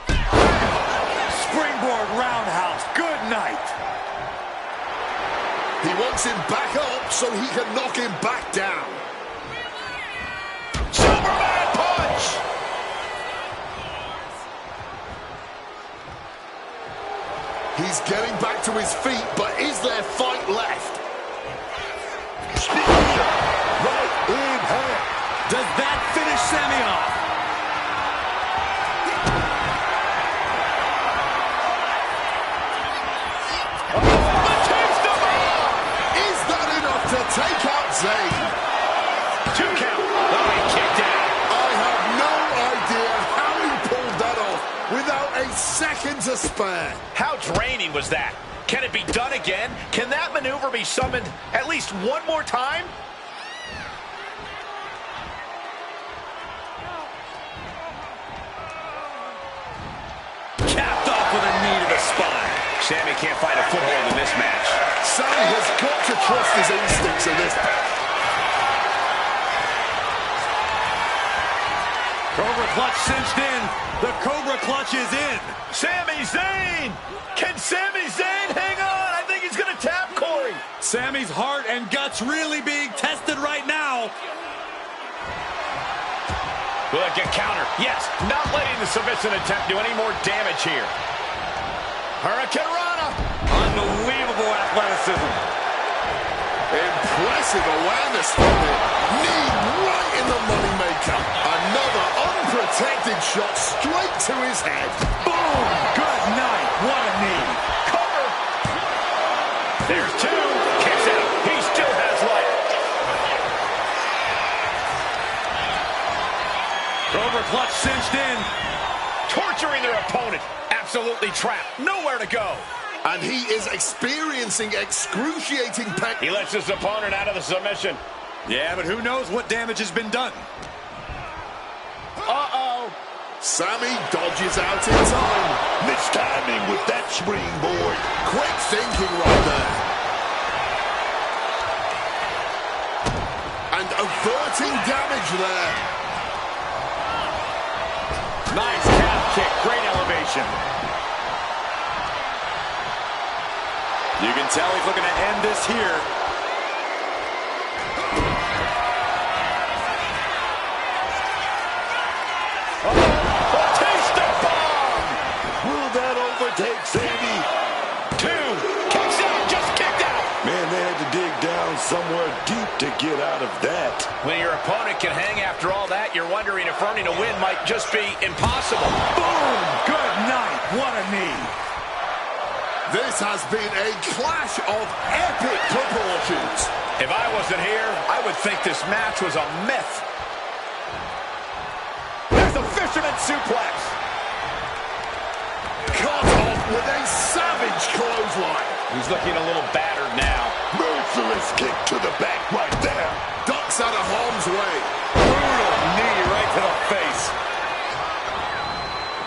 Springboard roundhouse. Good night. He wants him back up so he can knock him back down. Superman punch! He's getting back to his feet, but is there fight left? Right in hand. Does that finish Sammy off? Is that enough to take out Zayn? 2 count. Oh, he kicked out. I have no idea how he pulled that off without a second to spare. How draining was that? Can it be done again? Can that maneuver be summoned at least one more time? Capped off with a knee to the spine. Sammy can't find a foothold in this match. Sammy has got to trust his instincts in this. Cobra clutch cinched in. The Cobra clutch is in. Sami Zayn! Can Sami Zayn hang on? I think he's going to tap Corey. Sammy's heart and guts really being tested right now. Will it get countered? Yes, not letting the submission attempt do any more damage here. Hurricane Rana. Unbelievable athleticism. Impressive awareness from it. Knee right in the moneymaker. Another unprotected shot straight to his head. Boom! Good night. What a knee. Cover. There's 2. Kicks out. He still has life. Cobra clutch cinched in. Torturing their opponent. Absolutely trapped. Nowhere to go. And he is experiencing excruciating pain. He lets his opponent out of the submission. Yeah, but who knows what damage has been done. Uh-oh. Sammy dodges out in time. Mistiming with that springboard. Quick thinking right there. And averting damage there. Nice calf kick. Great elevation. You can tell he's looking to end this here. Batista bomb! Will that overtake Sammy? 2. Kicks out. Just kicked out. Man, they had to dig down somewhere deep to get out of that. When your opponent can hang after all that, you're wondering if earning a win might just be impossible. Boom! Good night. What a knee. This has been a clash of epic proportions. If I wasn't here, I would think this match was a myth. There's the fisherman suplex. Cut off with a savage clothesline. He's looking a little battered now. Merciless kick to the back right there. Ducks out of harm's way. Brutal knee right to the face.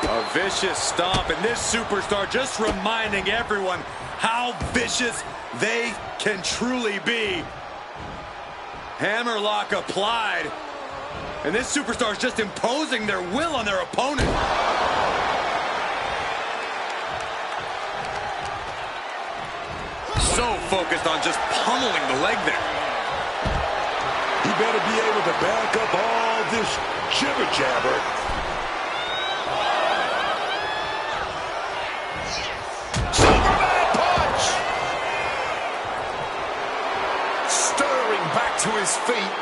A vicious stomp, and this superstar just reminding everyone how vicious they can truly be. Hammerlock applied, and this superstar is just imposing their will on their opponent. So focused on just pummeling the leg there. He better be able to back up all this jibber-jabber. Superman punch! Stirring back to his feet,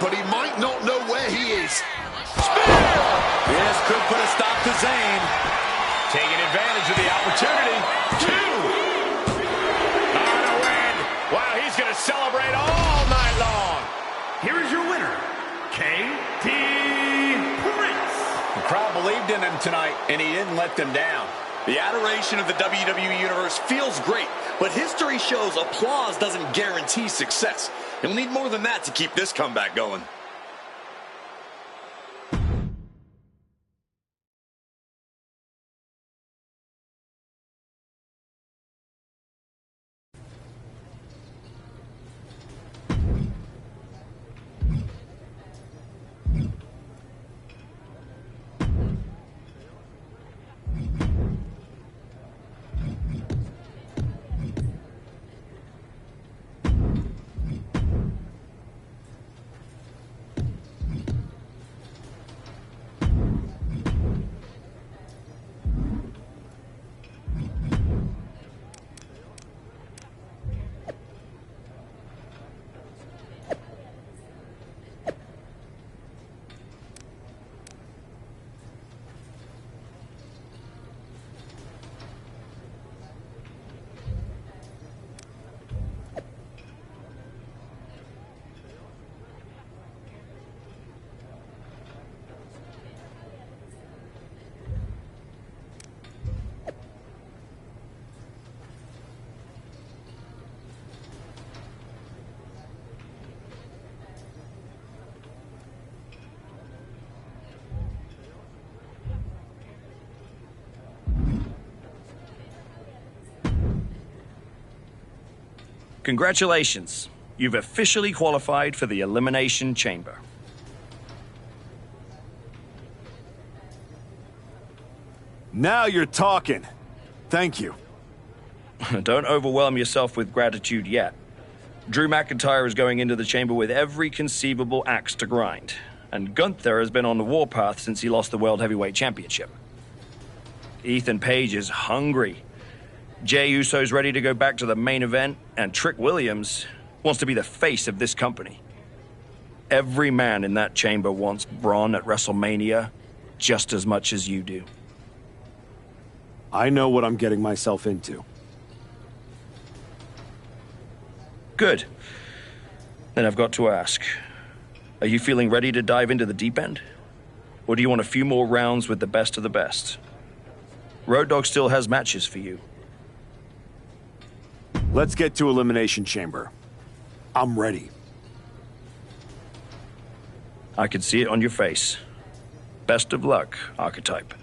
but he might not know where he is. Spear! This could put a stop to Zayn. Taking advantage of the opportunity. 2! On a win. Wow, he's going to celebrate all night long. Here is your winner, KT Prince. The crowd believed in him tonight, and he didn't let them down. The adoration of the WWE Universe feels great, but history shows applause doesn't guarantee success. And we'll need more than that to keep this comeback going. Congratulations. You've officially qualified for the Elimination Chamber. Now you're talking. Thank you. Don't overwhelm yourself with gratitude yet. Drew McIntyre is going into the chamber with every conceivable axe to grind, and Gunther has been on the warpath since he lost the World Heavyweight Championship. Ethan Page is hungry. Jey Uso's ready to go back to the main event, and Trick Williams wants to be the face of this company. Every man in that chamber wants Braun at WrestleMania just as much as you do. I know what I'm getting myself into. Good. Then I've got to ask, are you feeling ready to dive into the deep end? Or do you want a few more rounds with the best of the best? Road Dogg still has matches for you. Let's get to Elimination Chamber. I'm ready. I can see it on your face. Best of luck, Archetype.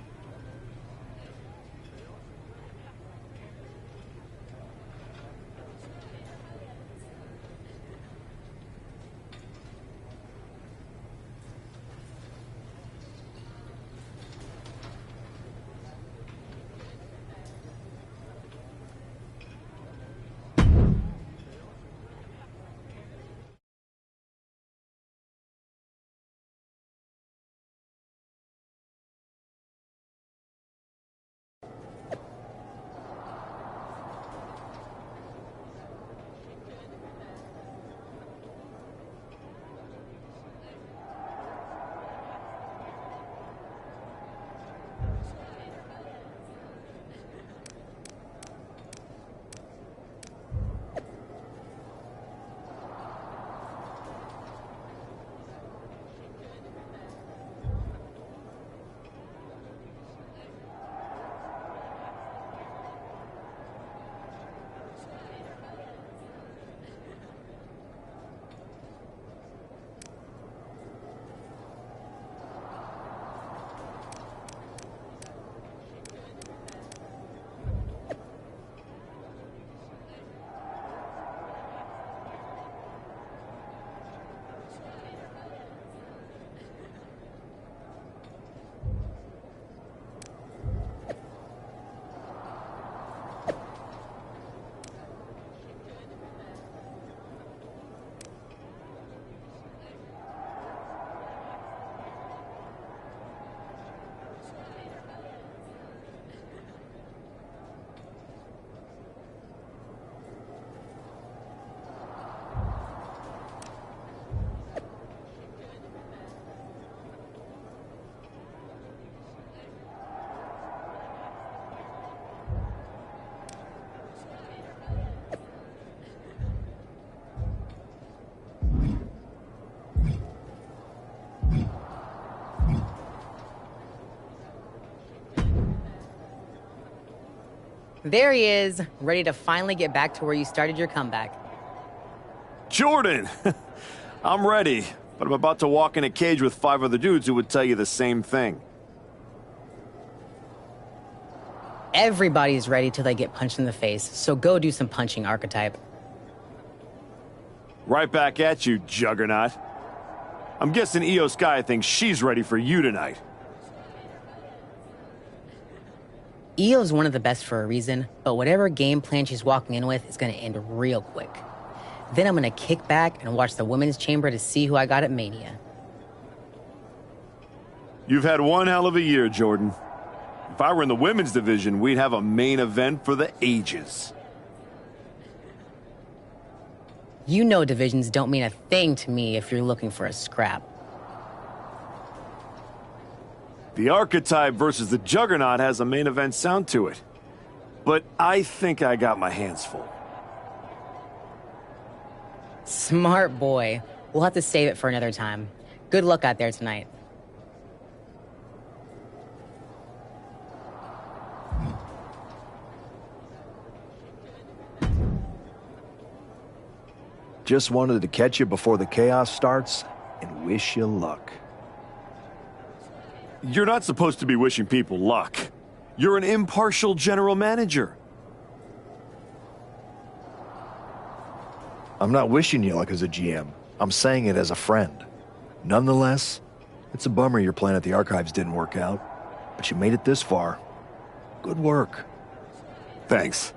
There he is, ready to finally get back to where you started your comeback. Jordan! I'm ready, but I'm about to walk in a cage with 5 other dudes who would tell you the same thing. Everybody's ready till they get punched in the face, so go do some punching, Archetype. Right back at you, Juggernaut. I'm guessing Io Sky thinks she's ready for you tonight. Io's one of the best for a reason, but whatever game plan she's walking in with is going to end real quick. Then I'm going to kick back and watch the Women's Chamber to see who I got at Mania. You've had one hell of a year, Jordan. If I were in the women's division, we'd have a main event for the ages. You know divisions don't mean a thing to me if you're looking for a scrap. The Archetype versus the Juggernaut has a main event sound to it. But I think I got my hands full. Smart boy. We'll have to save it for another time. Good luck out there tonight. Just wanted to catch you before the chaos starts and wish you luck. You're not supposed to be wishing people luck. You're an impartial general manager. I'm not wishing you luck as a GM. I'm saying it as a friend. Nonetheless, it's a bummer your plan at the Archives didn't work out, but you made it this far. Good work. Thanks.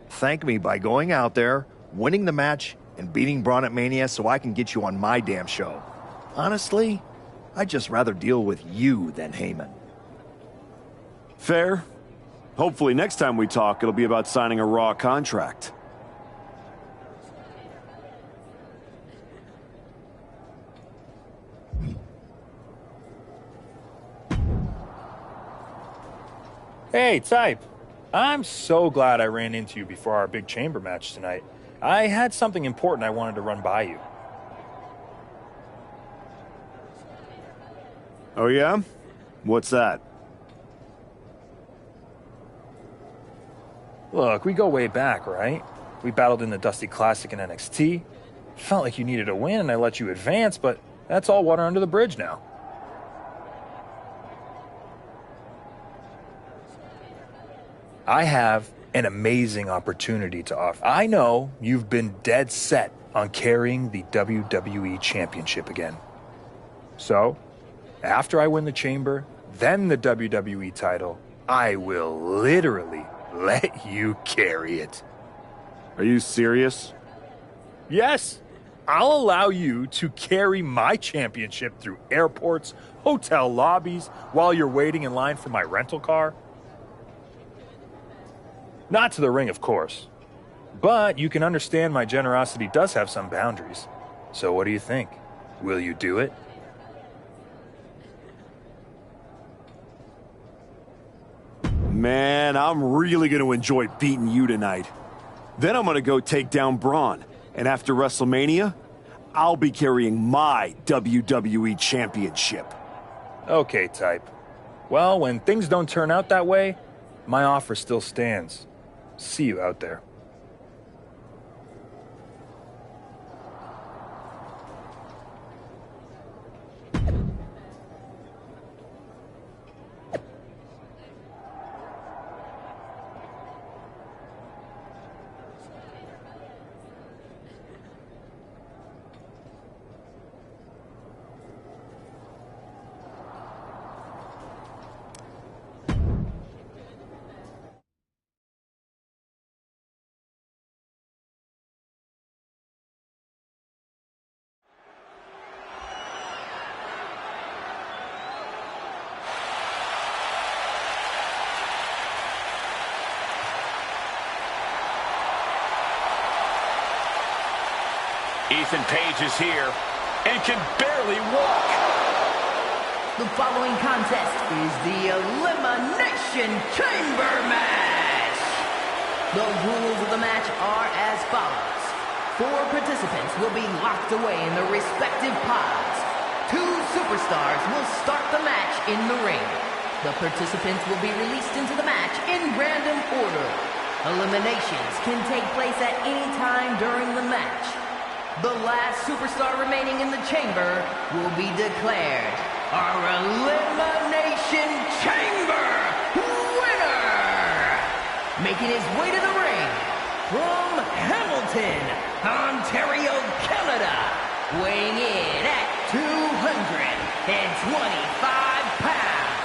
Thank me by going out there, winning the match, and beating Braun at Mania so I can get you on my damn show. Honestly, I'd just rather deal with you than Heyman. Fair. Hopefully next time we talk, it'll be about signing a Raw contract. Hey, Type. I'm so glad I ran into you before our big chamber match tonight. I had something important I wanted to run by you. Oh yeah? What's that? Look, we go way back, right? We battled in the Dusty Classic in NXT. Felt like you needed a win and I let you advance, but that's all water under the bridge now. I have an amazing opportunity to offer. I know you've been dead set on carrying the WWE Championship again. So, after I win the Chamber, then the WWE title, I will literally let you carry it. Are you serious? Yes. I'll allow you to carry my championship through airports, hotel lobbies, while you're waiting in line for my rental car. Not to the ring, of course. But you can understand my generosity does have some boundaries. So what do you think? Will you do it? Man, I'm really going to enjoy beating you tonight. Then I'm going to go take down Braun. And after WrestleMania, I'll be carrying my WWE Championship. Okay, Type. Well, when things don't turn out that way, my offer still stands. See you out there. Ethan Page is here and can barely walk. The following contest is the Elimination Chamber match. The rules of the match are as follows. 4 participants will be locked away in their respective pods. 2 superstars will start the match in the ring. The participants will be released into the match in random order. Eliminations can take place at any time during the match. The last superstar remaining in the chamber will be declared our Elimination Chamber winner! Making his way to the ring from Hamilton, Ontario, Canada, weighing in at 225 pounds.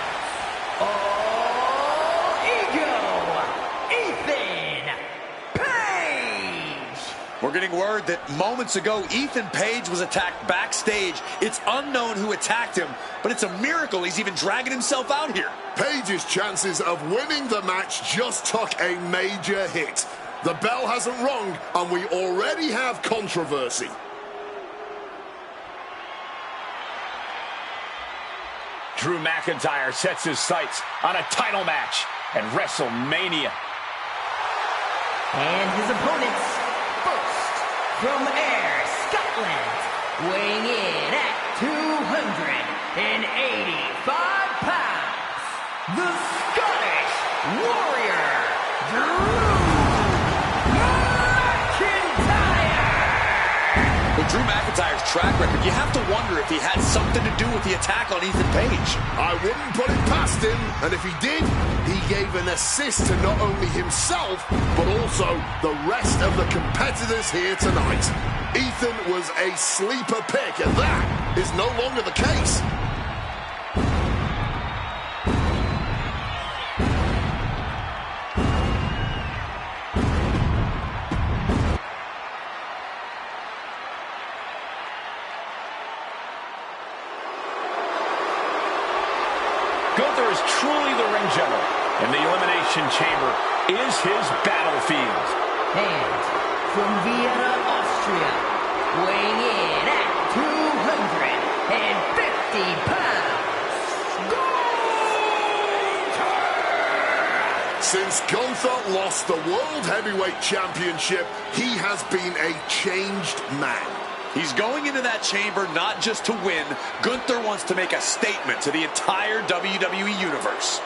All Ego, Ethan Page! We're getting word that moments ago, Ethan Page was attacked backstage. It's unknown who attacked him, but it's a miracle he's even dragging himself out here. Page's chances of winning the match just took a major hit. The bell hasn't rung, and we already have controversy. Drew McIntyre sets his sights on a title match at WrestleMania. And his opponents, first, from Ayr, Scotland, weighing in at 285 pounds, the Scottish Warrior, Drew McIntyre! With Drew McIntyre's track record, you have to wonder if he had something to do with the attack on Ethan Page. I wouldn't put it past him, and if he did, he gave an assist to not only himself, but also the rest of the competitors here tonight. Ethan was a sleeper pick, and that is no longer the case. Gunther is truly the ring general, and the Elimination Chamber is his battlefield. And from Vienna, Austria, weighing in at 250 pounds, Since Gunther lost the World Heavyweight Championship, he has been a changed man. He's going into that chamber not just to win. Gunther wants to make a statement to the entire WWE Universe.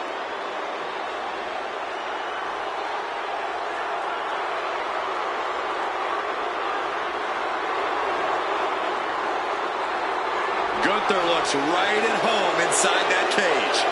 Gunther looks right at home inside that cage.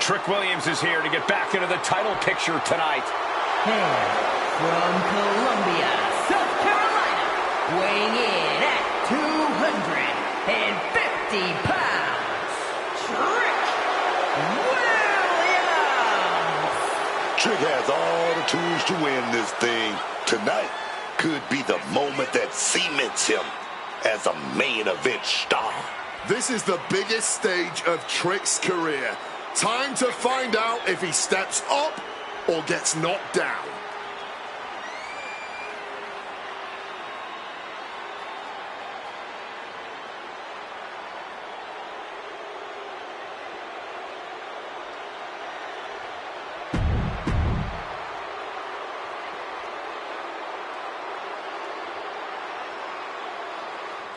Trick Williams is here to get back into the title picture tonight. And from Columbia, South Carolina, weighing in at 250 pounds, Trick Williams. Trick has all the tools to win this thing. Tonight could be the moment that cements him as a main event star. This is the biggest stage of Trick's career. Time to find out if he steps up or gets knocked down.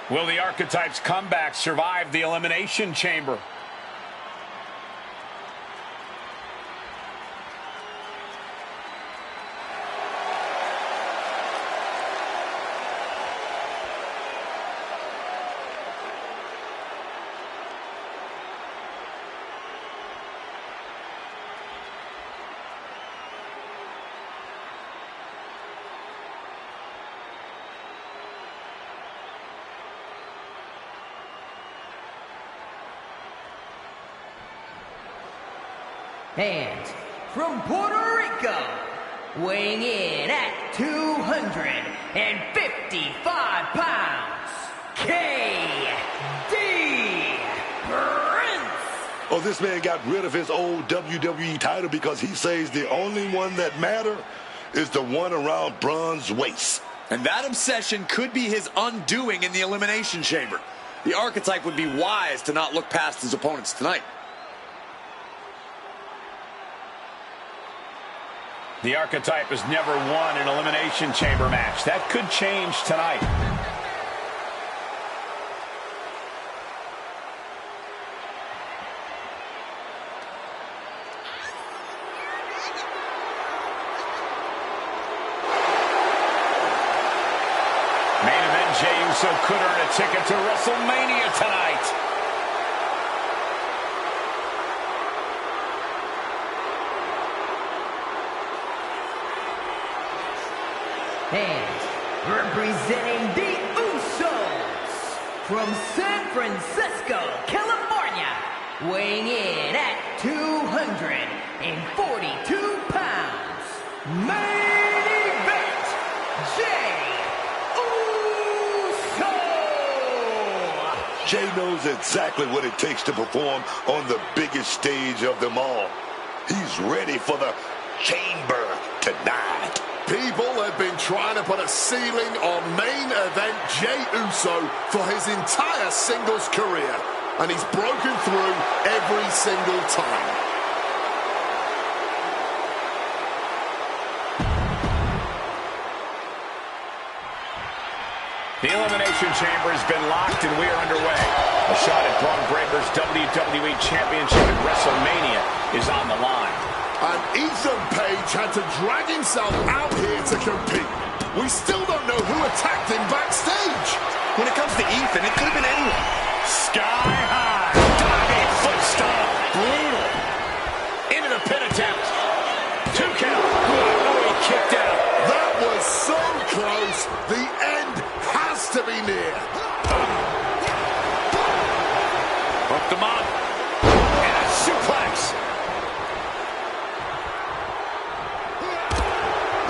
Will the Archetypes' comeback survive the Elimination Chamber? And from Puerto Rico, weighing in at 255 pounds, KD Prince. Oh, this man got rid of his old WWE title because he says the only one that matters is the one around Braun's waist. And that obsession could be his undoing in the Elimination Chamber. The Archetype would be wise to not look past his opponents tonight. The Archetype has never won an Elimination Chamber match. That could change tonight. Main event, Jey Uso could earn a ticket to WrestleMania tonight. And representing the Usos from San Francisco, California, weighing in at 242 pounds, main event, Jey Uso. Jey knows exactly what it takes to perform on the biggest stage of them all. He's ready for the chamber tonight. People have been trying to put a ceiling on main event Jey Uso for his entire singles career, and he's broken through every single time. The Elimination Chamber has been locked and we are underway. A shot at Braun Breaker's WWE Championship at WrestleMania is on the line. And Ethan Page had to drag himself out here to compete. We still don't know who attacked him backstage. When it comes to Ethan, it could have been anyone. Sky high. Diving foot stomp. Brutal. Into the pin attempt. 2 count. Oh, he kicked out. That was so close. The end has to be near. Hooked him up. And a suplex.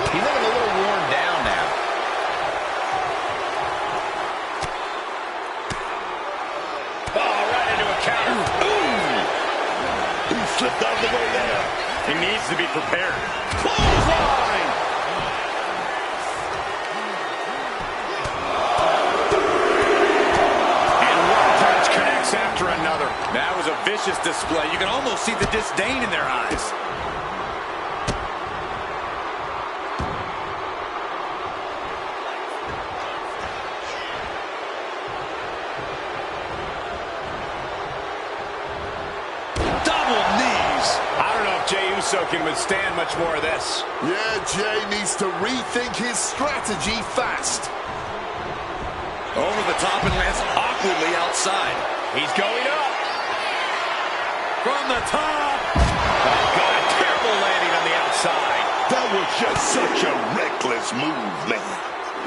He's looking a little worn down now. Oh, right into a counter. Ooh. He slipped out of the way there. He needs to be prepared. Clothesline. And one punch connects after another. That was a vicious display. You can almost see the disdain in their eyes. Uso can withstand much more of this. Yeah, Jay needs to rethink his strategy fast. Over the top and lands awkwardly outside. He's going up. From the top. Oh, God, terrible landing on the outside. That was just such a reckless move, man.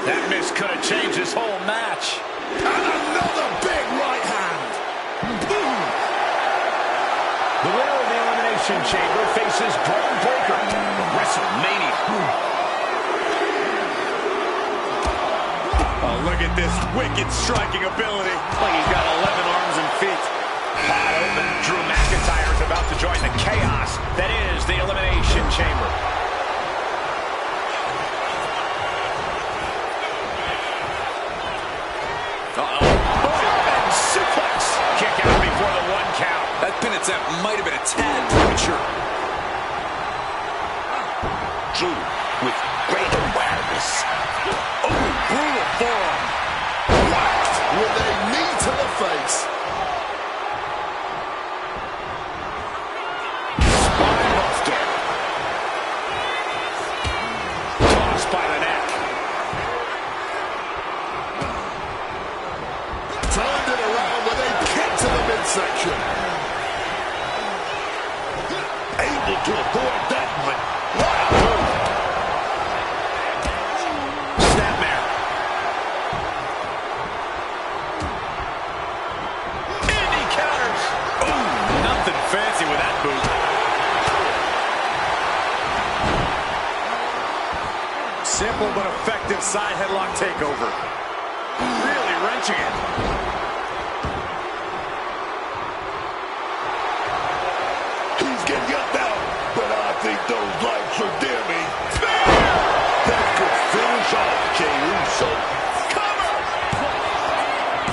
That miss could have changed this whole match. And another big right hand. Boom. The winner of the Elimination Chamber faces Braun Breaker at WrestleMania. Oh, look at this wicked striking ability. Like he's got 11 arms and feet. Wide open. Drew McIntyre is about to join the chaos that is the Elimination Chamber. Uh-oh. And suplex. Kick out before the 1 count. That pin attempt might have been a tad premature. Drew with great awareness. Oh, brutal forearm. Whacked with a knee to the face. Spinebuster. Tossed by the neck. Turned it around with a kick to the midsection. Able to avoid that one. What a move. Snapmare. And he counters. Ooh, nothing fancy with that boot. Simple but effective side headlock takeover. Really wrenching it. He's getting up now, but I think those lights are dimming. That could finish off Jey Uso. Cover!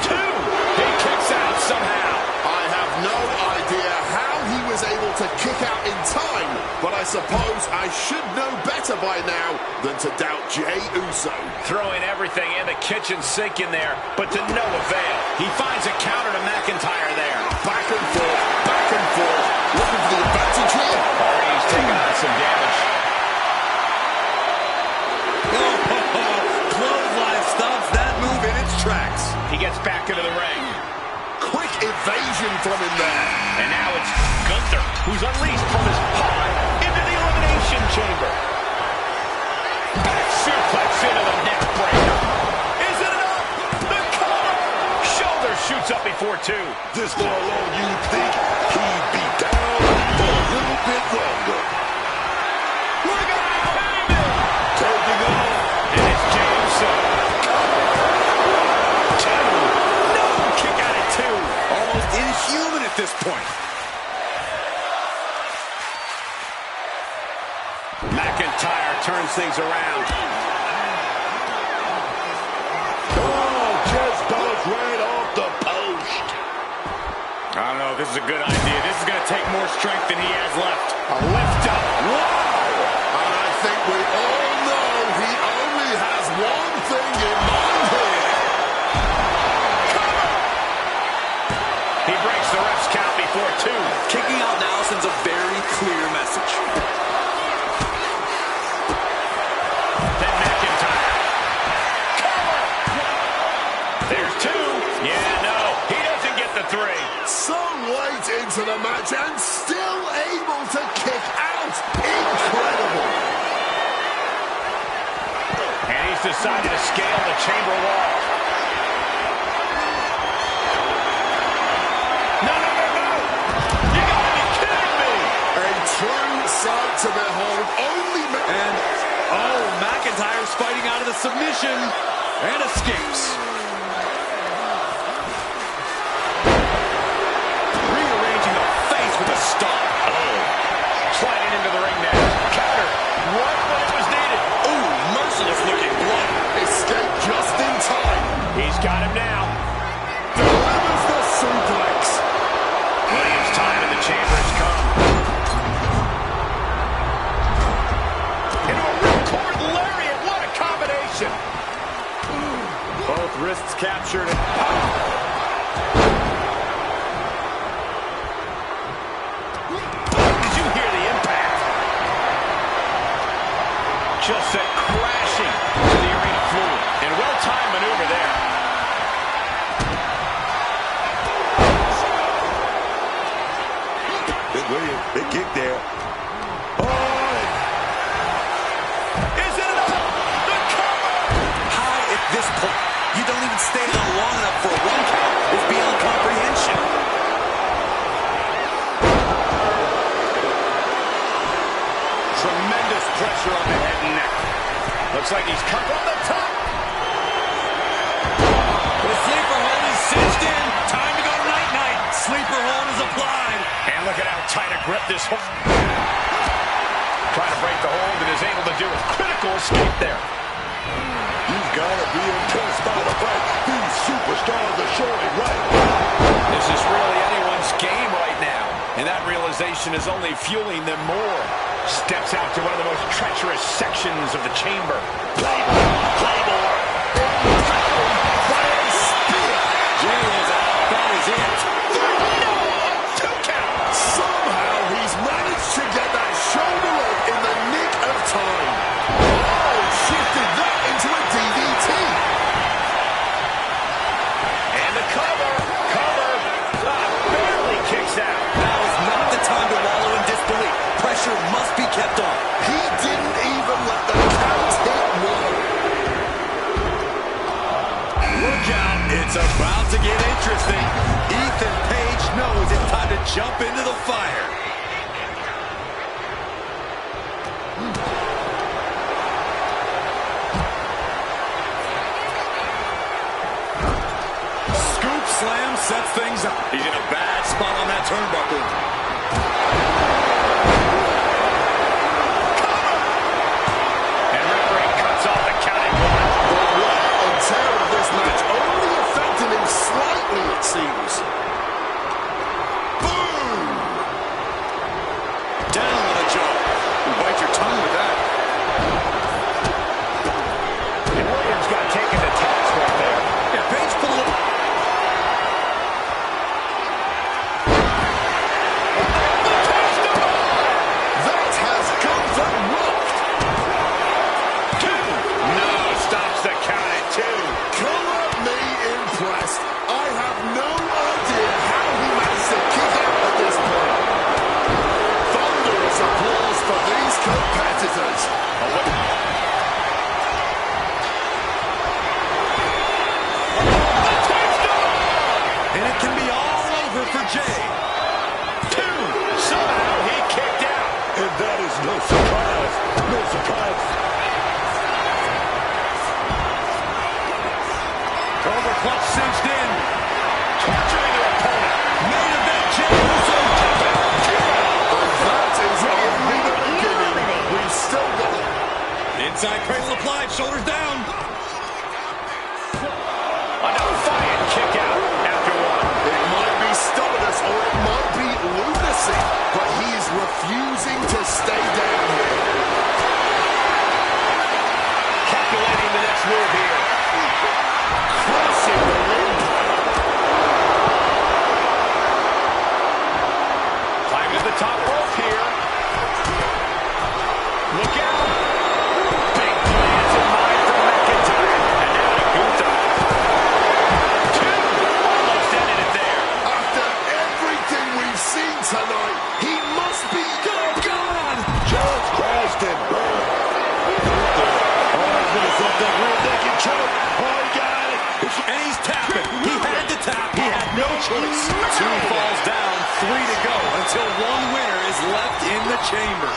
2. He kicks out somehow. I have no idea how he was able to kick out in time, but I suppose I should know better by now than to doubt Jey Uso. Throwing everything in the kitchen sink in there, but to no avail. He finds a counter to McIntyre there. Back and forth, looking for the advantage here. Already he's taking on some damage. Clothesline stops that move in its tracks. He gets back into the ring. Quick evasion from him there. And now it's Gunther, who's unleashed from his pod into the Elimination Chamber. Back suplex into the neck breaker. Is it enough? The cover. Shoulder shoots up before 2. This far along, you'd think he'd be down for a little bit longer. Look out, baby! Taking off. And it's Jey Uso. 2. No! Kick out at 2. Almost inhuman at this point. McIntyre turns things around. Oh, just bounced right off the post. I don't know if this is a good idea. This is going to take more strength than he has left. A lift up. Wow! And I think we all know he only has one thing in mind here. damage and still able to kick out. Incredible. And he's decided to scale the chamber wall. No, no, no, no. You gotta be kidding me. A true sight to behold. And, oh, McIntyre's fighting out of the submission and escapes. Rearranging the face with a stomp. Oh, sliding into the ring now. Counter, right when it was needed. Ooh, merciless looking blood. Escape just in time. He's got him now. Delivers the suplex. Williams' time in the chamber has come. Into a ripcord lariat. What a combination. Both wrists captured. Did you hear the impact? Just sent crashing to the arena floor. And well-timed maneuver there. Williams, big kick there. Is it enough? The cover! How at this point, you don't even stay down long enough for a 1 count. It's beyond comprehension. Tremendous pressure on the head and neck. Looks like he's come from the top. The sleeper hold is cinched in. Time to go night-night. Sleeper hold is applied. And look at how tight a grip this hold. Trying to break the hold and is able to do a critical escape there. You've got to be impressed by the fact these superstars are showing right. This is really anyone's game right now. And that realization is only fueling them more. Steps out to one of the most treacherous sections of the chamber. Claymore. By a spear. Jay is out. That is it. No! 2 count. Somehow he's managed to get that shoulder up in the nick of time. Oh, shifted that into a DDT. And the cover. Barely kicks out. Now is not the time to wallow in disbelief. Pressure must be kept on. He didn't even let the count hit one. Look out. It's about to get interesting. Ethan Page knows it's time to jump into the fire. Scoop slam sets things up. He's in a bad spot on that turnbuckle. And referee cuts off the counting one. The wear and tear of this match only affected him slightly, it seems. Boom! Down with a jaw. You bite your tongue with that. And Williams got taken to task right there. Yeah, Page pulled it. That has Gunther rocked. No, stops the count at 2. Color me impressed. I have no idea how he managed to kick out at this point. Thunderous applause for these competitors. And it can be all over for Jay. 2. Somehow he kicked out. And that is no surprise. No surprise. Cobra clutch cinched in. Torturing the opponent. Main event Jay Uso tap out. And that is only the beginning. We've still got it. Inside cradle applied, shoulders down. A defiant kick out after 1. It might be stubbornness or it might be lunacy, but he's refusing to stay down here. Calculating the next move here. Crossing the ring. Climbing to the top rope here. Look out. Big plans in mind for McIntyre. choice. 2 falls down, 3 to go until one winner is left in the chamber.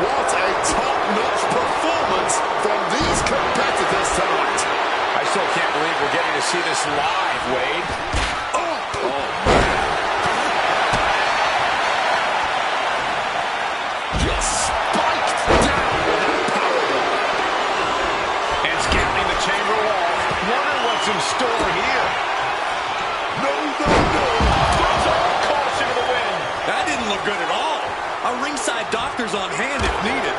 What a top-notch performance from these competitors tonight. I still can't believe we're getting to see this live, Wade. Oh, man. Just spiked down with that powerbomb. And scanning the chamber wall. Wonder what's in store here. No, no, no. Throws out caution to the wind. That didn't look good at all. A ringside doctor's on hand if needed.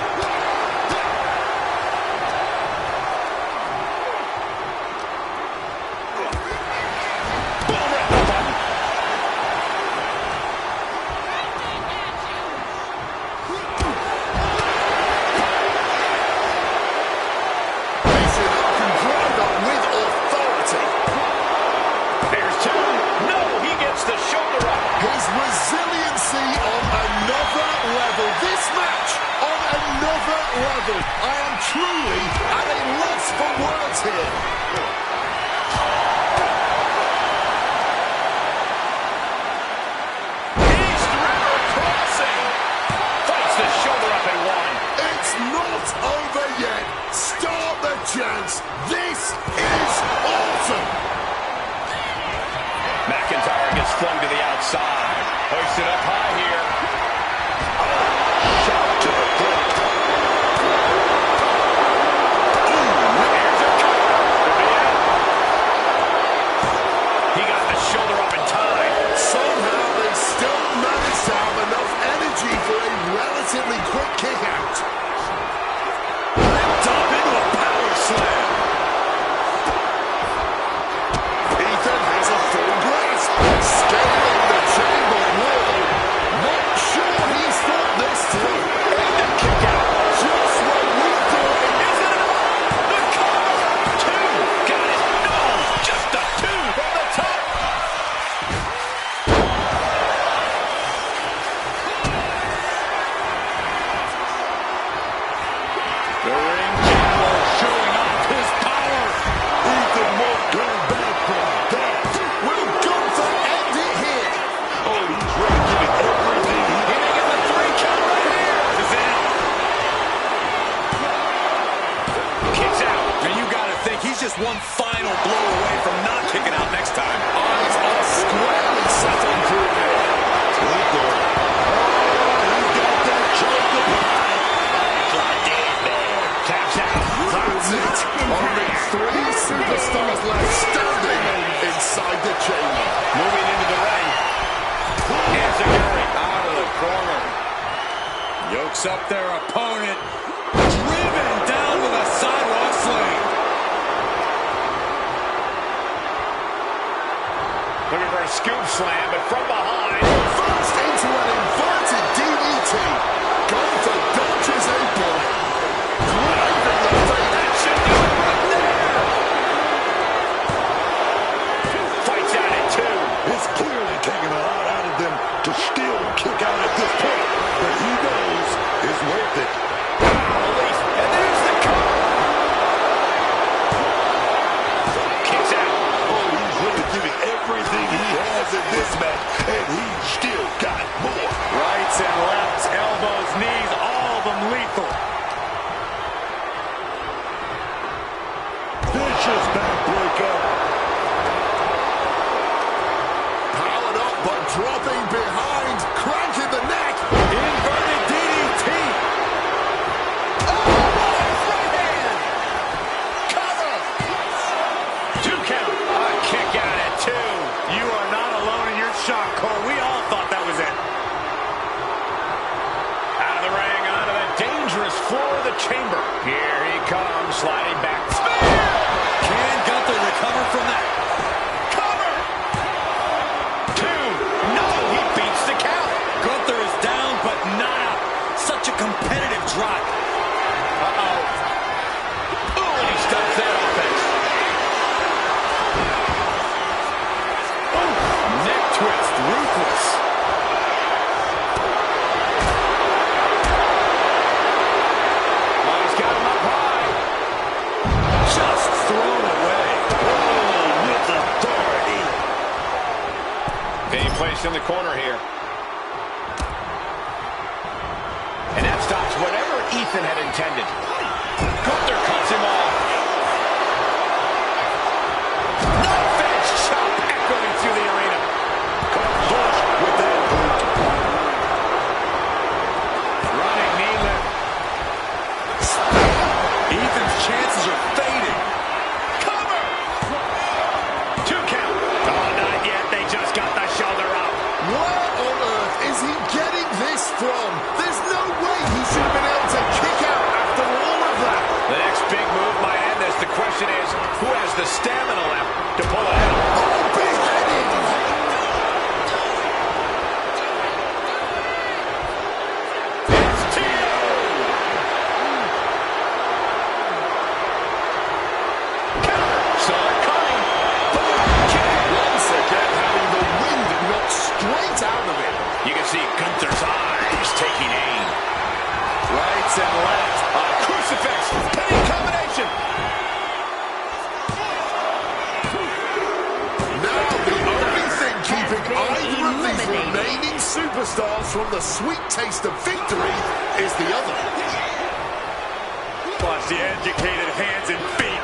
I am truly at a loss for words here. East River crossing. Fights the shoulder up and 1. It's not over yet. Start the chance. This is awesome. McIntyre gets flung to the outside. Hoisted up high here. Shot to the throat. Relatively quick kick out. Ripped up into a power slam. Ethan has a full grasp. Scaling the chamber wall. Not sure he's thought this through. And the kick out. Just what we thought. Is it enough? The cover. 2. Got it. No. Just a 2 from the top. The ring general showing off his power. Ethan won't go back from that. Will Gunther end it here? Oh, he's ready to give it everything. He may get the 3 count right here. This is it. Kicks out. And you gotta think he's just one final blow away from not kicking out next time. Eyes are squarely set on through there. He's got that choke to pie. Taps out. That's it. Only 3 superstars left standing inside the chamber. Moving into the ring. Enziguri out of the corner. Yokes up their opponent. Driven down with a sidewalk sling. Looking for a scoop slam, but from behind. First into an inverted DDT. Gunther dodges a bullet. Driving the face. That should do it right there. Fights out at 2. It's clearly taking a lot out of them to still kick out at this point. But he knows it's worth it. Release. And there's the cover. Kicks out. Oh, he's really giving everything he has in this match, and he's still got more. Rights and lefts, elbows, knees, all of them lethal. Vicious backbreaker. Powered up, but dropping behind. Cranking the neck. Inverted DDT. Oh, right hand. Cover. 2 count. A kick out at 2. You are not alone in your shock, Cole. We all thought that was it. Out of the ring, onto the dangerous floor of the chamber. Here he comes, sliding back. Spear! Can Gunther recover from that? Cover! 2. No, he beats the count. Gunther is down, but not out. Such a competitive drive. Uh-oh. Ooh, and he stops that offense. Ooh, neck twist, ruthless. Oh, he's got him up high. Just thrown away. Oh, with the thought. Phoenix in the corner here. And that stops whatever Ethan had intended. Gunther cuts him off. No-finish chop echoing through the arena. Caught flush with that boot. Running knee lift. Ethan's chances are fading. Cover! 2 count. Oh, not yet. They just got the shoulder up. Where on earth is he getting this from? There's no way he should have been able to kick out after all of that. The next big move might end this. The question is, who has the stamina left to pull it out? Oh, beheading! It's Tito! Saw it coming. Once again, having the wind knocked straight out of it. You can see Gunther's eyes taking aim. Rights and left. A crucifix. Pinning combination. Now the only thing keeping either of these remaining superstars from the sweet taste of victory is the other. Watch the educated hands and feet.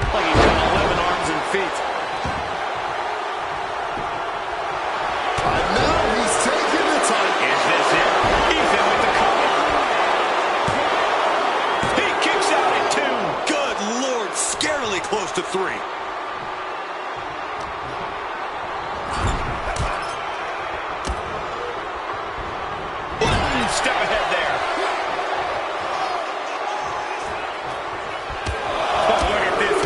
Like he's got 11 arms and feet. And now he's taking the time. Is this it? Ethan with the cover. He kicks out at 2. Good Lord, scarily close to 3. One step ahead there. Oh, look at this.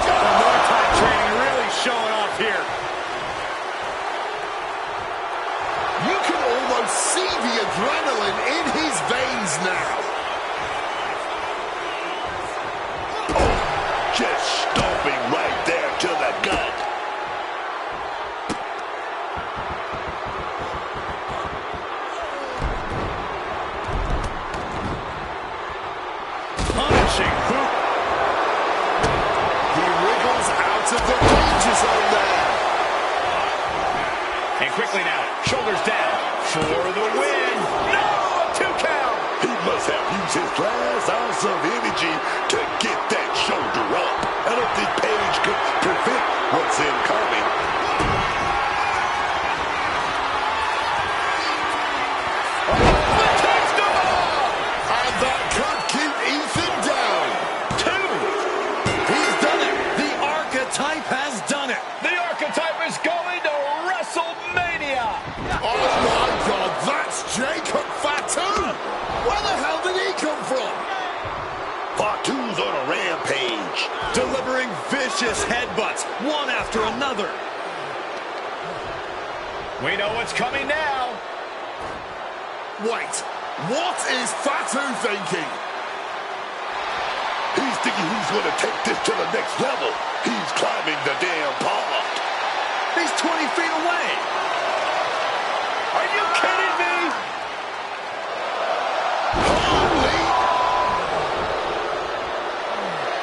The Muay Thai training really showing off here. You can almost see the adrenaline in his veins now. Just stomping right there to the gut. Punishing boot. He wriggles out of the danger zone there. And quickly now, shoulders down for the win. No, a 2 count. He must have used his last ounce of energy to get that shoulder up. I don't think Page could prevent what's incoming. And that could keep Ethan down. 2. He's done it. The archetype has done it. The archetype is going to WrestleMania. Oh my God, that's Jacob Fatu. Where the hell did he come from? Fatu's on a rampage. Delivering vicious headbutts, one after another. We know what's coming now. Wait, what is Fatu thinking? He's thinking he's going to take this to the next level. He's climbing the damn pond. He's 20 feet away. Are you kidding me? Holy!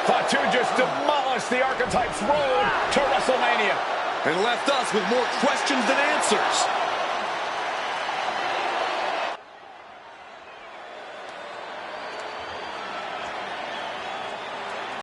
Fatu just demolished the archetype's road to WrestleMania. And left us with more questions than answers.